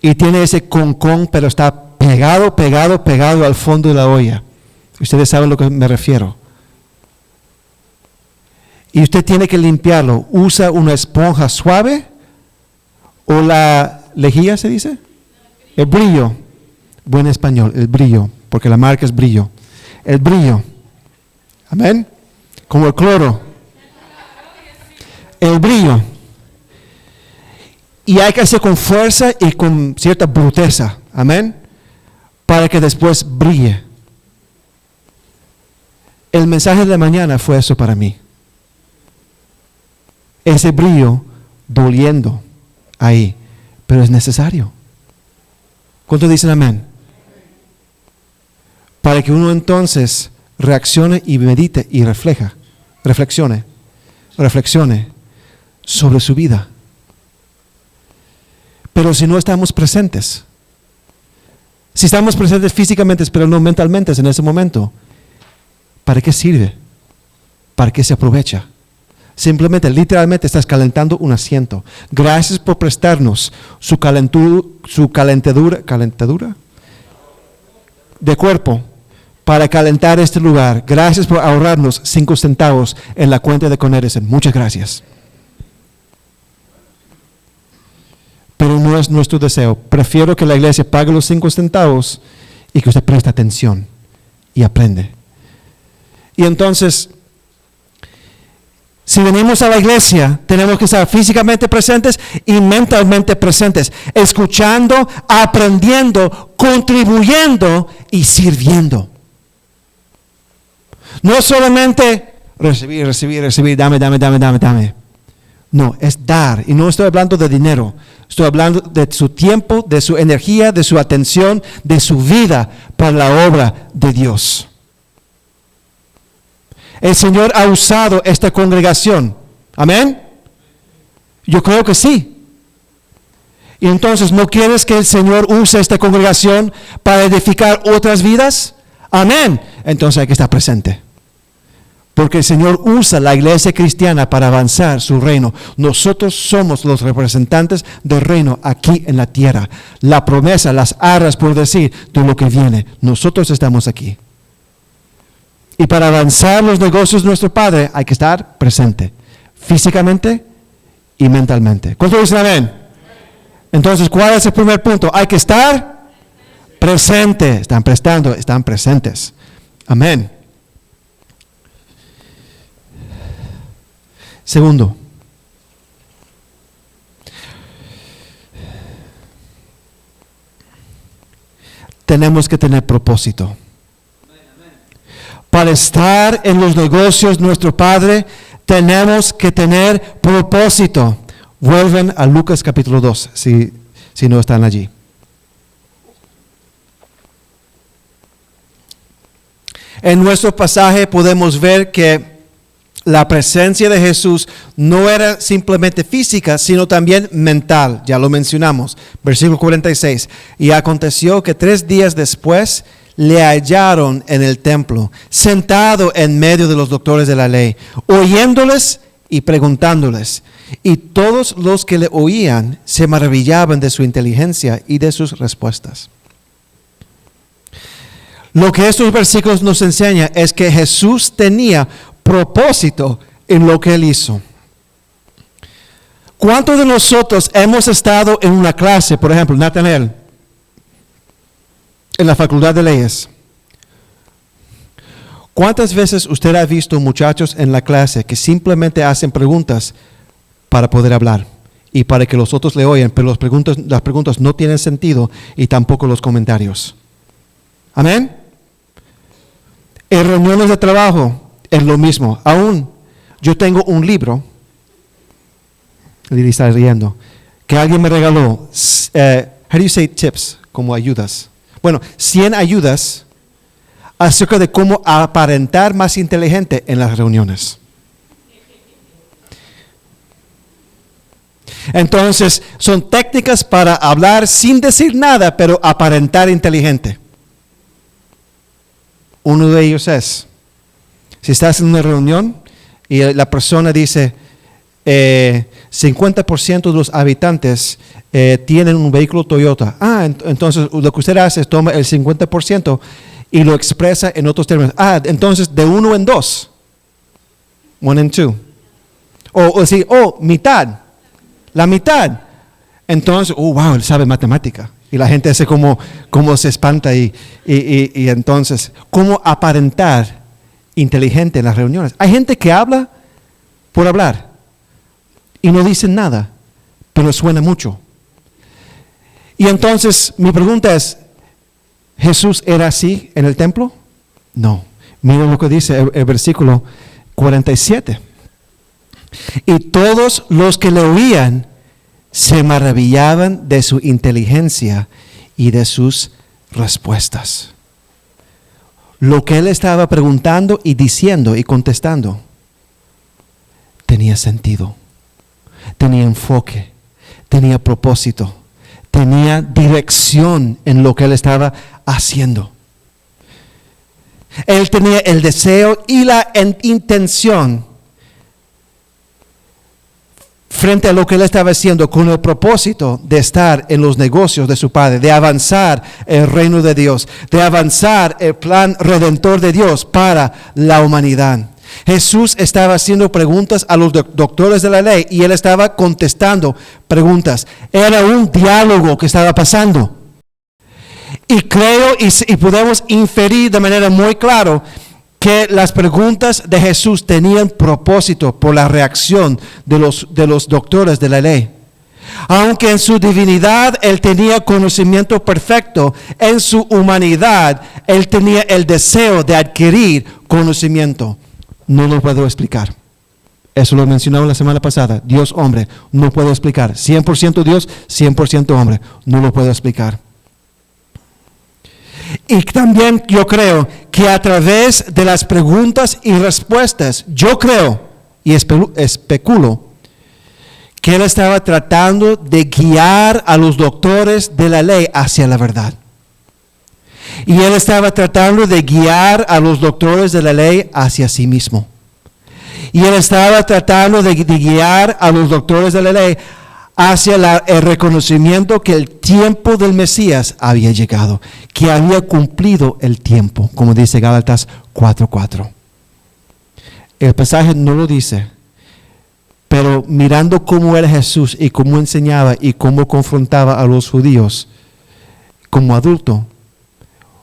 y tiene ese concón, pero está pegado al fondo de la olla. Ustedes saben a lo que me refiero. Y usted tiene que limpiarlo. ¿Usa una esponja suave o la lejía, se dice? El brillo. Buen español, el brillo, porque la marca es brillo. El brillo. Amén. Como el cloro. El brillo. Y hay que hacer con fuerza y con cierta bruteza. Amén. Para que después brille. El mensaje de la mañana fue eso para mí. Ese brillo doliendo ahí. Pero es necesario. ¿Cuántos dicen amén? Para que uno entonces reaccione y medite y reflexione sobre su vida. Pero si no estamos presentes, si estamos presentes físicamente pero no mentalmente en ese momento, ¿para qué sirve? ¿Para qué se aprovecha? Simplemente, literalmente estás calentando un asiento. Gracias por prestarnos su calentadura de cuerpo para calentar este lugar. Gracias por ahorrarnos 5 centavos en la cuenta de Conedison. Muchas gracias. Pero no es nuestro deseo. Prefiero que la iglesia pague los 5 centavos y que usted preste atención y aprende. Y entonces, si venimos a la iglesia, tenemos que estar físicamente presentes y mentalmente presentes, escuchando, aprendiendo, contribuyendo y sirviendo. No solamente recibir, dame. No, es dar. Y no estoy hablando de dinero. Estoy hablando de su tiempo, de su energía, de su atención, de su vida para la obra de Dios. El Señor ha usado esta congregación. ¿Amén? Yo creo que sí. Y entonces, ¿no quieres que el Señor use esta congregación para edificar otras vidas? Amén. Entonces hay que estar presente. Porque el Señor usa la iglesia cristiana para avanzar su reino. Nosotros somos los representantes del reino aquí en la tierra. La promesa, las arras, por decir, de lo que viene. Nosotros estamos aquí. Y para avanzar los negocios de nuestro Padre hay que estar presente, físicamente y mentalmente. ¿Cuántos dicen amén? Entonces, ¿cuál es el primer punto? Hay que estar presente. Están prestando, están presentes. Amén. Segundo, tenemos que tener propósito. Para estar en los negocios de nuestro Padre, tenemos que tener propósito. Vuelven a Lucas capítulo 2, si no están allí. En nuestro pasaje podemos ver que la presencia de Jesús no era simplemente física, sino también mental. Ya lo mencionamos. Versículo 46. Y aconteció que 3 días después le hallaron en el templo, sentado en medio de los doctores de la ley, oyéndoles y preguntándoles. Y todos los que le oían se maravillaban de su inteligencia y de sus respuestas. Lo que estos versículos nos enseñan es que Jesús tenía propósito en lo que Él hizo. ¿Cuántos de nosotros hemos estado en una clase, por ejemplo, Nathanael, en la Facultad de Leyes? ¿Cuántas veces usted ha visto muchachos en la clase que simplemente hacen preguntas para poder hablar y para que los otros le oigan, pero las preguntas no tienen sentido y tampoco los comentarios? ¿Amén? En reuniones de trabajo es lo mismo. Aún yo tengo un libro, Lili está riendo, que alguien me regaló. How do you say tips? Como ayudas. Bueno, 100 ayudas acerca de cómo aparentar más inteligente en las reuniones. Entonces, son técnicas para hablar sin decir nada, pero aparentar inteligente. Uno de ellos es, si estás en una reunión y la persona dice, 50% de los habitantes tienen un vehículo Toyota. Entonces lo que usted hace es toma el 50% y lo expresa en otros términos. Entonces de 1 en 2. 1 en 2. O decir, mitad. La mitad. Entonces, wow, él sabe matemática. Y la gente hace como se espanta y entonces, ¿cómo aparentar inteligente en las reuniones? Hay gente que habla por hablar y no dicen nada, pero suena mucho. Y entonces mi pregunta es, ¿Jesús era así en el templo? No. Miren lo que dice el versículo 47. Y todos los que le oían se maravillaban de su inteligencia y de sus respuestas. Lo que él estaba preguntando y diciendo y contestando tenía sentido, tenía enfoque, tenía propósito, tenía dirección en lo que él estaba haciendo. Él tenía el deseo y la intención frente a lo que él estaba haciendo con el propósito de estar en los negocios de su Padre, de avanzar el reino de Dios, de avanzar el plan redentor de Dios para la humanidad. Jesús estaba haciendo preguntas a los doctores de la ley y él estaba contestando preguntas. Era un diálogo que estaba pasando. Y creo y podemos inferir de manera muy clara que las preguntas de Jesús tenían propósito por la reacción de los doctores de la ley. Aunque en su divinidad Él tenía conocimiento perfecto, en su humanidad Él tenía el deseo de adquirir conocimiento. No lo puedo explicar. Eso lo mencionamos la semana pasada. Dios hombre, no puedo explicar. 100% Dios, 100% hombre. No lo puedo explicar. Y también yo creo que a través de las preguntas y respuestas, yo creo y especulo que él estaba tratando de guiar a los doctores de la ley hacia la verdad. Y él estaba tratando de guiar a los doctores de la ley hacia sí mismo. Y él estaba tratando de guiar a los doctores de la ley hacia el reconocimiento que el tiempo del Mesías había llegado, que había cumplido el tiempo, como dice Gálatas 4:4. El pasaje no lo dice, pero mirando cómo era Jesús y cómo enseñaba y cómo confrontaba a los judíos como adulto,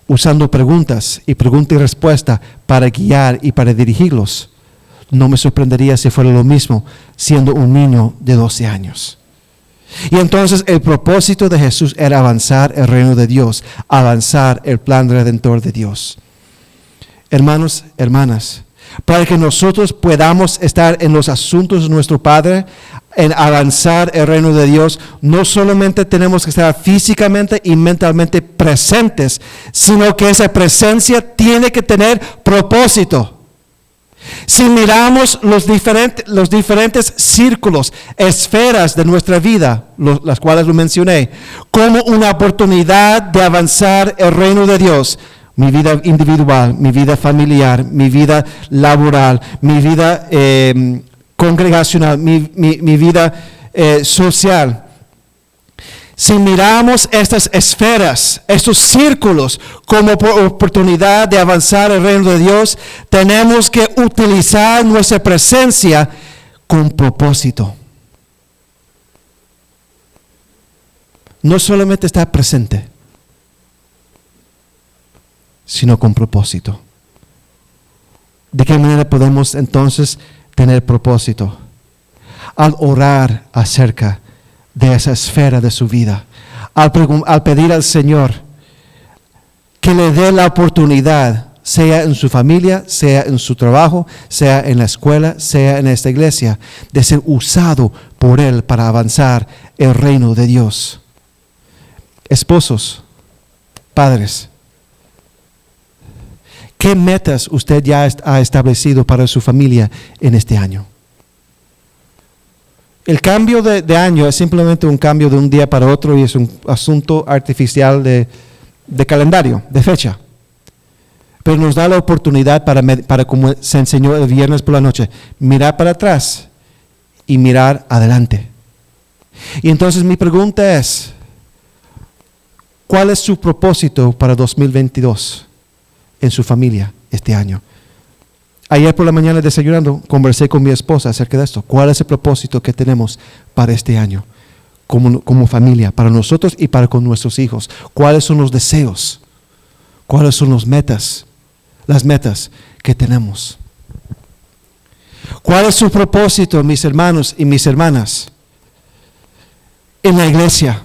usando preguntas y pregunta y respuesta para guiar y para dirigirlos, no me sorprendería si fuera lo mismo siendo un niño de 12 años. Y entonces el propósito de Jesús era avanzar el reino de Dios, avanzar el plan redentor de Dios. Hermanos, hermanas, para que nosotros podamos estar en los asuntos de nuestro Padre, en avanzar el reino de Dios, no solamente tenemos que estar físicamente y mentalmente presentes, sino que esa presencia tiene que tener propósito. Si miramos los diferentes círculos, esferas de nuestra vida, las cuales lo mencioné, como una oportunidad de avanzar el reino de Dios, mi vida individual, mi vida familiar, mi vida laboral, mi vida congregacional, mi vida social. Si miramos estas esferas, estos círculos como oportunidad de avanzar el reino de Dios, tenemos que utilizar nuestra presencia con propósito. No solamente estar presente, sino con propósito. ¿De qué manera podemos entonces tener propósito? Al orar acerca de esa esfera de su vida, al pedir al Señor que le dé la oportunidad, sea en su familia, sea en su trabajo, sea en la escuela, sea en esta iglesia, de ser usado por Él para avanzar el reino de Dios. Esposos, padres, ¿qué metas usted ya ha establecido para su familia en este año? El cambio de año es simplemente un cambio de un día para otro y es un asunto artificial de calendario, de fecha. Pero nos da la oportunidad para, como se enseñó el viernes por la noche, mirar para atrás y mirar adelante. Y entonces mi pregunta es, ¿cuál es su propósito para 2022 en su familia este año? Ayer por la mañana desayunando, conversé con mi esposa acerca de esto. ¿Cuál es el propósito que tenemos para este año? Como familia, para nosotros y para con nuestros hijos. ¿Cuáles son los deseos? ¿Cuáles son las metas que tenemos? ¿Cuál es su propósito, mis hermanos y mis hermanas? en la iglesia,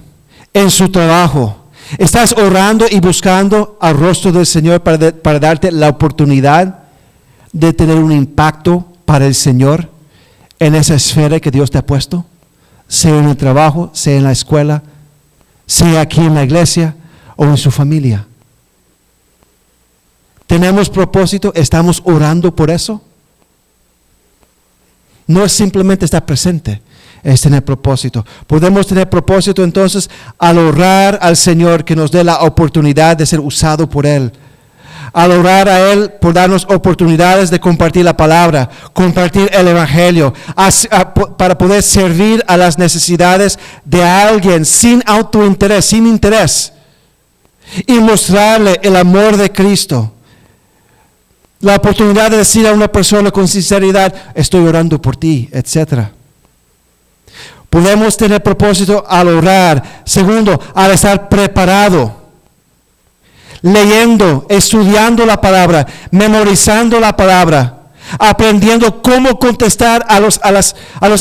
en su trabajo? ¿Estás orando y buscando al rostro del Señor para darte la oportunidad de tener un impacto para el Señor en esa esfera que Dios te ha puesto? Sea en el trabajo, sea en la escuela, sea aquí en la iglesia o en su familia. ¿Tenemos propósito? ¿Estamos orando por eso? No es simplemente estar presente, es tener propósito. Podemos tener propósito entonces al orar al Señor que nos dé la oportunidad de ser usado por Él. Al orar a Él por darnos oportunidades de compartir la palabra, compartir el Evangelio, para poder servir a las necesidades de alguien sin autointerés, sin interés. Y mostrarle el amor de Cristo. La oportunidad de decir a una persona con sinceridad, estoy orando por ti, etc. Podemos tener propósito al orar. Segundo, al estar preparado. Leyendo, estudiando la palabra, memorizando la palabra, aprendiendo cómo contestar a los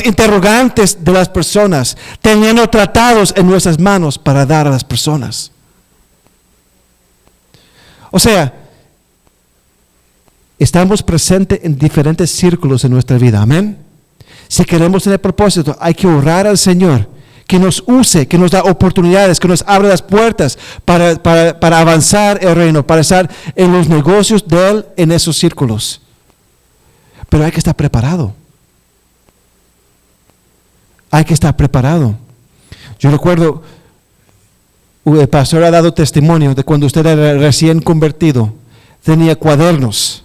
interrogantes de las personas, teniendo tratados en nuestras manos para dar a las personas. O sea, estamos presentes en diferentes círculos en nuestra vida, amén. Si queremos tener propósito, hay que orar al Señor, que nos use, que nos da oportunidades, que nos abra las puertas para avanzar el reino, para estar en los negocios de Él en esos círculos. Pero hay que estar preparado. Hay que estar preparado. Yo recuerdo, el pastor ha dado testimonio de cuando usted era recién convertido, tenía cuadernos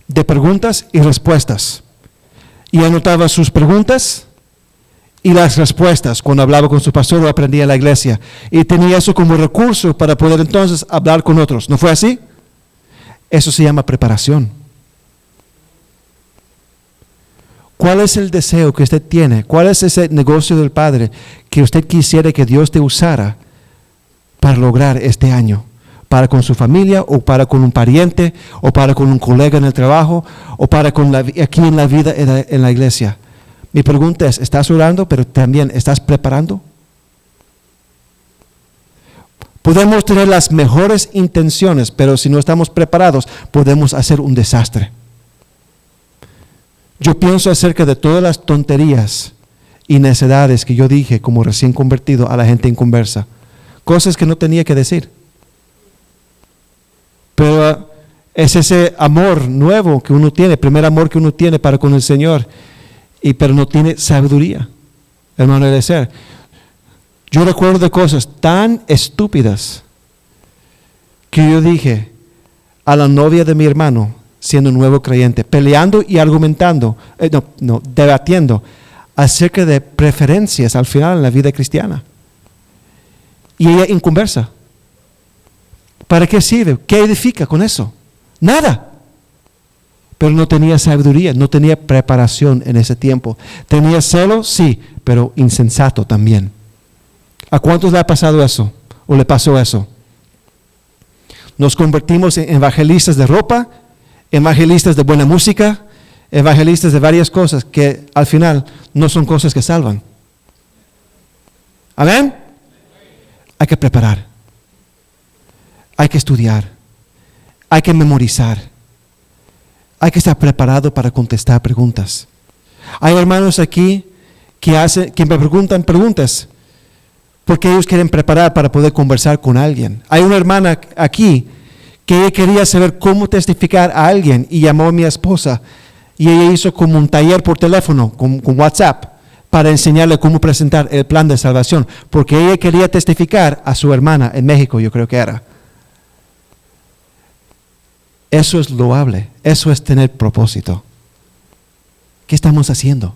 de preguntas y respuestas. Y anotaba sus preguntas y las respuestas cuando hablaba con su pastor o aprendía en la iglesia. Y tenía eso como recurso para poder entonces hablar con otros. ¿No fue así? Eso se llama preparación. ¿Cuál es el deseo que usted tiene? ¿Cuál es ese negocio del Padre que usted quisiera que Dios te usara para lograr este año? Para con su familia, o para con un pariente, o para con un colega en el trabajo, o para con aquí en la vida en la iglesia. Mi pregunta es, ¿estás orando, pero también estás preparando? Podemos tener las mejores intenciones, pero si no estamos preparados, podemos hacer un desastre. Yo pienso acerca de todas las tonterías y necedades que yo dije como recién convertido a la gente inconversa. Cosas que no tenía que decir. Pero es ese amor nuevo que uno tiene, el primer amor que uno tiene para con el Señor, pero no tiene sabiduría, hermano de ser. Yo recuerdo de cosas tan estúpidas que yo dije a la novia de mi hermano, siendo un nuevo creyente, peleando y argumentando, debatiendo acerca de preferencias al final en la vida cristiana. Y ella inconversa. ¿Para qué sirve? ¿Qué edifica con eso? Nada. Pero no tenía sabiduría, no tenía preparación en ese tiempo. Tenía celo, sí, pero insensato también. ¿A cuántos le ha pasado eso? ¿O le pasó eso? Nos convertimos en evangelistas de ropa, evangelistas de buena música, evangelistas de varias cosas que al final no son cosas que salvan. ¿Amén? Hay que preparar. Hay que estudiar, hay que memorizar, hay que estar preparado para contestar preguntas. Hay hermanos aquí que me preguntan preguntas porque ellos quieren preparar para poder conversar con alguien. Hay una hermana aquí que ella quería saber cómo testificar a alguien y llamó a mi esposa y ella hizo como un taller por teléfono con WhatsApp para enseñarle cómo presentar el plan de salvación, porque ella quería testificar a su hermana en México, yo creo que era. Eso es loable, eso es tener propósito. ¿Qué estamos haciendo?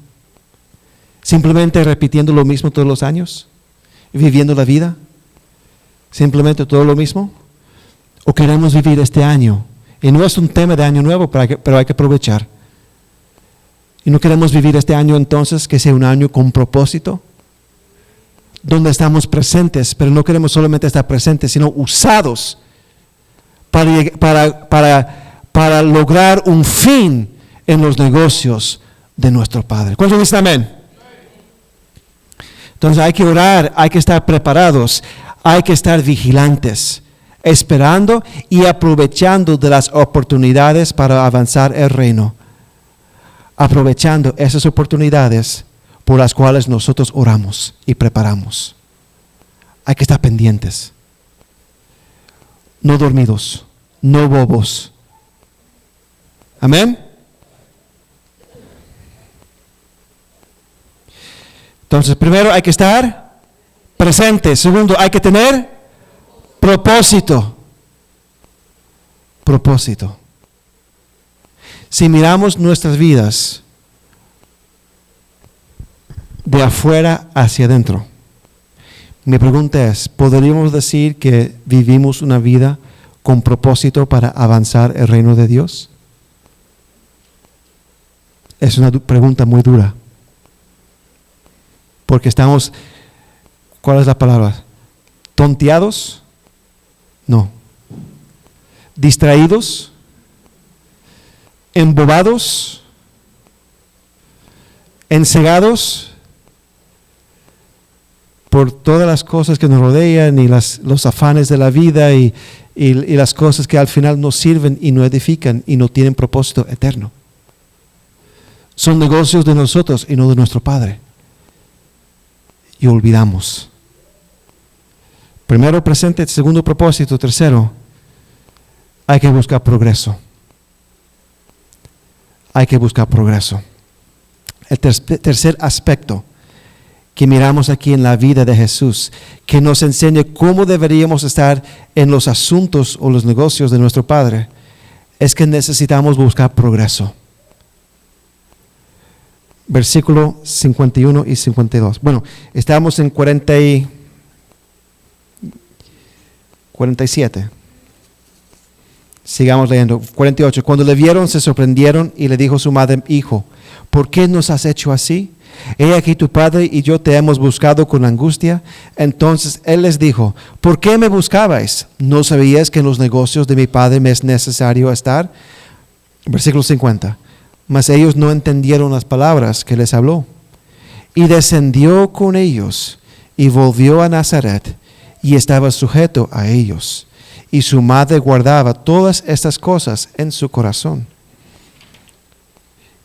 ¿Simplemente repitiendo lo mismo todos los años? ¿Viviendo la vida? ¿Simplemente todo lo mismo? ¿O queremos vivir este año? Y no es un tema de año nuevo, pero hay que aprovechar. ¿Y no queremos vivir este año entonces que sea un año con propósito? Donde estamos presentes, pero no queremos solamente estar presentes, sino usados para lograr un fin en los negocios de nuestro Padre. ¿Cuántos dicen amén? Entonces hay que orar, hay que estar preparados, hay que estar vigilantes, esperando y aprovechando de las oportunidades para avanzar el reino. Aprovechando esas oportunidades por las cuales nosotros oramos y preparamos. Hay que estar pendientes. No dormidos, no bobos. Amén. Entonces, primero hay que estar presente. Segundo, hay que tener propósito. Propósito. Si miramos nuestras vidas de afuera hacia adentro, mi pregunta es, ¿podríamos decir que vivimos una vida con propósito para avanzar el reino de Dios? Es una pregunta muy dura. Porque estamos, ¿cuál es la palabra? ¿Tonteados? No. ¿Distraídos? ¿Embobados? ¿Encegados? Por todas las cosas que nos rodean y los afanes de la vida y las cosas que al final no sirven y no edifican y no tienen propósito eterno. Son negocios de nosotros y no de nuestro Padre. Y olvidamos. Primero presente, segundo propósito, tercero, hay que buscar progreso. Hay que buscar progreso. El tercer aspecto que miramos aquí en la vida de Jesús, que nos enseña cómo deberíamos estar en los asuntos o los negocios de nuestro Padre, es que necesitamos buscar progreso. Versículo 51 y 52. Bueno, estamos en 47. Sigamos leyendo. 48. Cuando le vieron, se sorprendieron y le dijo su madre: Hijo, ¿por qué nos has hecho así? He aquí tu padre y yo te hemos buscado con angustia. Entonces él les dijo: ¿por qué me buscabais? ¿No sabíais que en los negocios de mi padre me es necesario estar? Versículo 50. Mas ellos no entendieron las palabras que les habló. Y descendió con ellos y volvió a Nazaret y estaba sujeto a ellos. Y su madre guardaba todas estas cosas en su corazón.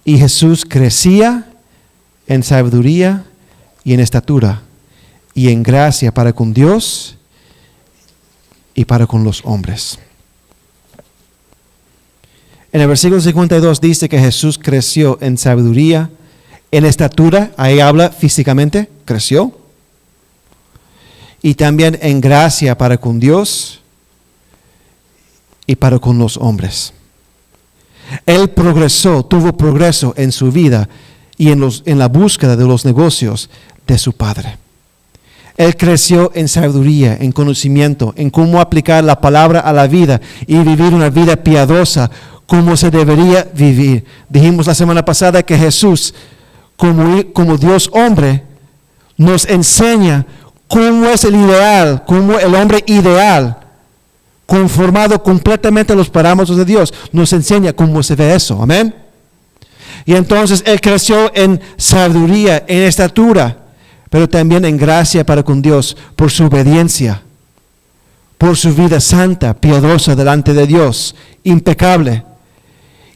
Y Jesús crecía en sabiduría y en estatura y en gracia para con Dios y para con los hombres. En el versículo 52 dice que Jesús creció en sabiduría, en estatura, ahí habla físicamente, creció. Y también en gracia para con Dios y para con los hombres. Él progresó, tuvo progreso en su vida y en la búsqueda de los negocios de su Padre. Él creció en sabiduría, en conocimiento, en cómo aplicar la palabra a la vida y vivir una vida piadosa, como se debería vivir. Dijimos la semana pasada que Jesús, como Dios hombre, nos enseña cómo es el ideal, cómo el hombre ideal, conformado completamente a los parámetros de Dios, nos enseña cómo se ve eso. Amén. Y entonces Él creció en sabiduría, en estatura, pero también en gracia para con Dios por su obediencia, por su vida santa, piadosa delante de Dios, impecable.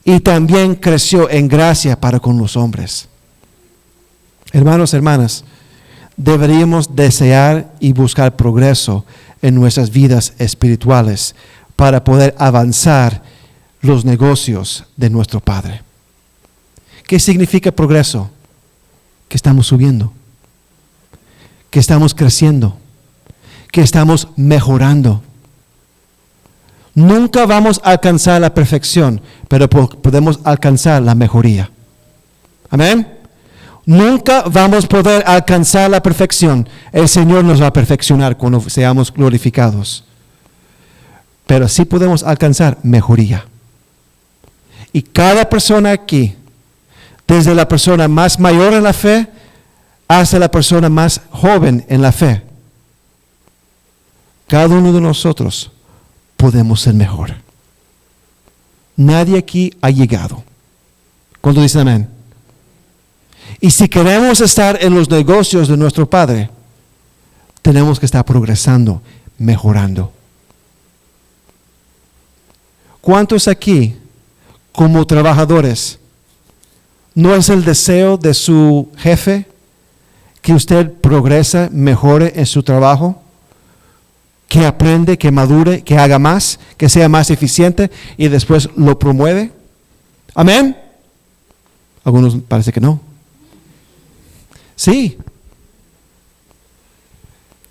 Y también creció en gracia para con los hombres. Hermanos, hermanas, deberíamos desear y buscar progreso en nuestras vidas espirituales para poder avanzar los negocios de nuestro Padre. ¿Qué significa progreso? Que estamos subiendo, que estamos creciendo, que estamos mejorando. Nunca vamos a alcanzar la perfección, pero podemos alcanzar la mejoría. Amén. Nunca vamos a poder alcanzar la perfección. El Señor nos va a perfeccionar cuando seamos glorificados. Pero sí podemos alcanzar mejoría. Y cada persona aquí, desde la persona más mayor en la fe hasta la persona más joven en la fe, cada uno de nosotros podemos ser mejor. Nadie aquí ha llegado. ¿Cuándo dicen amén? Y si queremos estar en los negocios de nuestro Padre, tenemos que estar progresando, mejorando. ¿Cuántos aquí, como trabajadores, no es el deseo de su jefe que usted progrese, mejore en su trabajo? Que aprende, que madure, que haga más, que sea más eficiente y después lo promueve. ¿Amén? Algunos parece que no. Sí.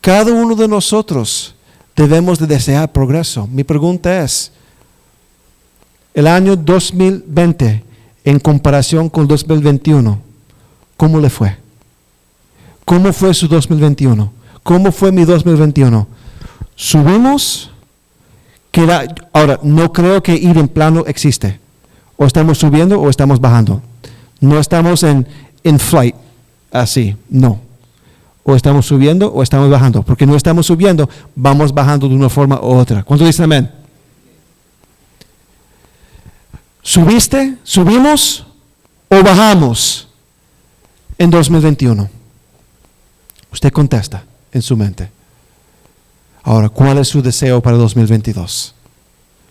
Cada uno de nosotros debemos de desear progreso. Mi pregunta es, el año 2020 en comparación con 2021, ¿cómo le fue? ¿Cómo fue su 2021? ¿Cómo fue mi 2021? ¿Subimos? Ahora, no creo que ir en plano existe. O estamos subiendo o estamos bajando. No estamos en flight, así, no. O estamos subiendo o estamos bajando. Porque no estamos subiendo, vamos bajando de una forma u otra. ¿Cuántos dicen amén? ¿Subiste? ¿Subimos? ¿O bajamos en 2021? Usted contesta en su mente. Ahora, ¿cuál es su deseo para 2022?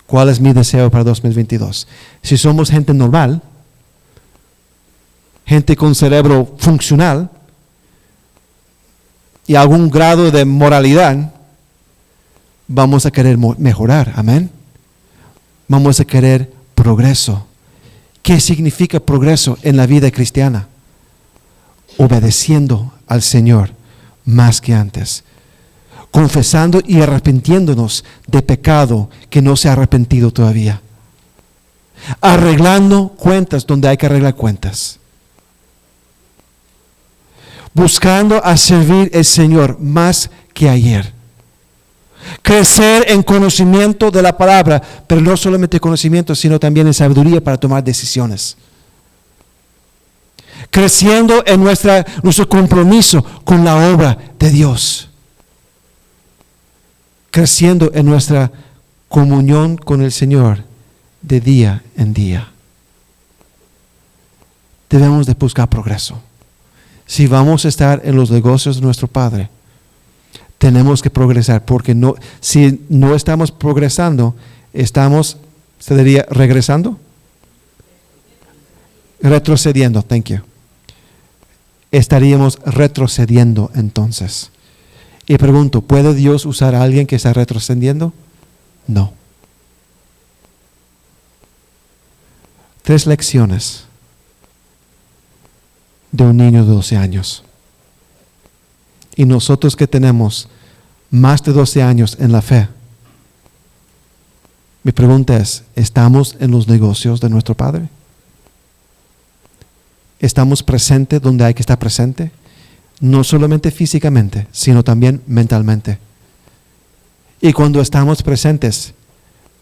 ¿Cuál es mi deseo para 2022? Si somos gente normal, gente con cerebro funcional y algún grado de moralidad, vamos a querer mejorar. Amén. Vamos a querer progreso. ¿Qué significa progreso en la vida cristiana? Obedeciendo al Señor más que antes. Confesando y arrepintiéndonos de pecado que no se ha arrepentido todavía. Arreglando cuentas donde hay que arreglar cuentas. Buscando a servir al Señor más que ayer. Crecer en conocimiento de la palabra, pero no solamente conocimiento, sino también en sabiduría para tomar decisiones. Creciendo en nuestro compromiso con la obra de Dios. Creciendo en nuestra comunión con el Señor de día en día. Debemos de buscar progreso. Si vamos a estar en los negocios de nuestro Padre, tenemos que progresar, porque si no estamos progresando, estamos, ¿se diría regresando? Retrocediendo, thank you. Estaríamos retrocediendo entonces. Y pregunto, ¿puede Dios usar a alguien que está retrocediendo? No. 3 lecciones de un niño de 12 años. Y nosotros que tenemos más de 12 años en la fe, mi pregunta es, ¿estamos en los negocios de nuestro Padre? ¿Estamos presentes donde hay que estar presente? No solamente físicamente, sino también mentalmente. Y cuando estamos presentes,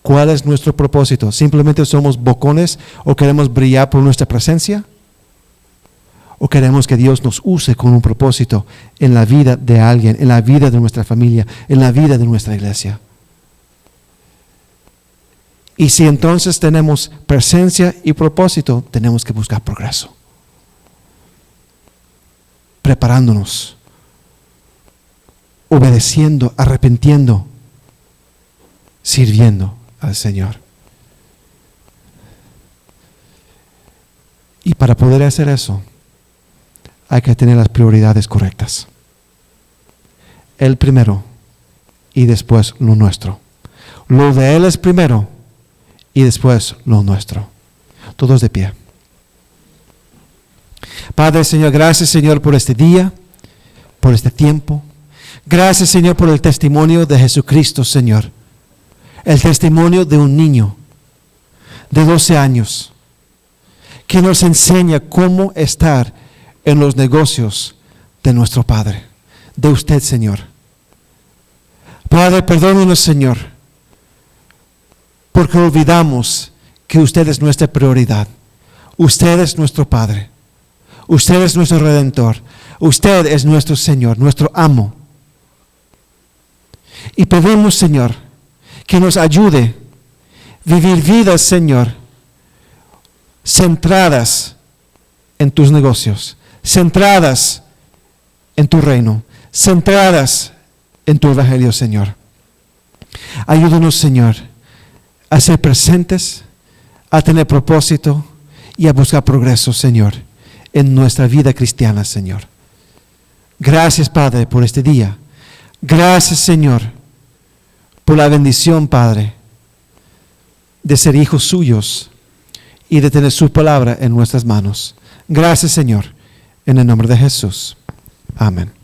¿cuál es nuestro propósito? ¿Simplemente somos bocones o queremos brillar por nuestra presencia? ¿O queremos que Dios nos use con un propósito en la vida de alguien, en la vida de nuestra familia, en la vida de nuestra iglesia? Y si entonces tenemos presencia y propósito, tenemos que buscar progreso. Preparándonos, obedeciendo, arrepintiendo, sirviendo al Señor. Y para poder hacer eso, hay que tener las prioridades correctas. Él primero y después lo nuestro. Lo de Él es primero y después lo nuestro. Todos de pie. Padre, Señor, gracias, Señor, por este día, por este tiempo. Gracias, Señor, por el testimonio de Jesucristo, Señor. El testimonio de un niño de 12 años que nos enseña cómo estar en los negocios de nuestro Padre, de usted, Señor. Padre, perdónenos, Señor, porque olvidamos que usted es nuestra prioridad. Usted es nuestro Padre. Usted es nuestro Redentor. Usted es nuestro Señor, nuestro amo. Y pedimos, Señor, que nos ayude a vivir vidas, Señor, centradas en tus negocios, centradas en tu reino, centradas en tu evangelio, Señor. Ayúdanos, Señor, a ser presentes, a tener propósito y a buscar progreso, Señor, en nuestra vida cristiana, Señor. Gracias, Padre, por este día. Gracias, Señor, por la bendición, Padre, de ser hijos suyos y de tener su palabra en nuestras manos. Gracias, Señor, en el nombre de Jesús. Amén.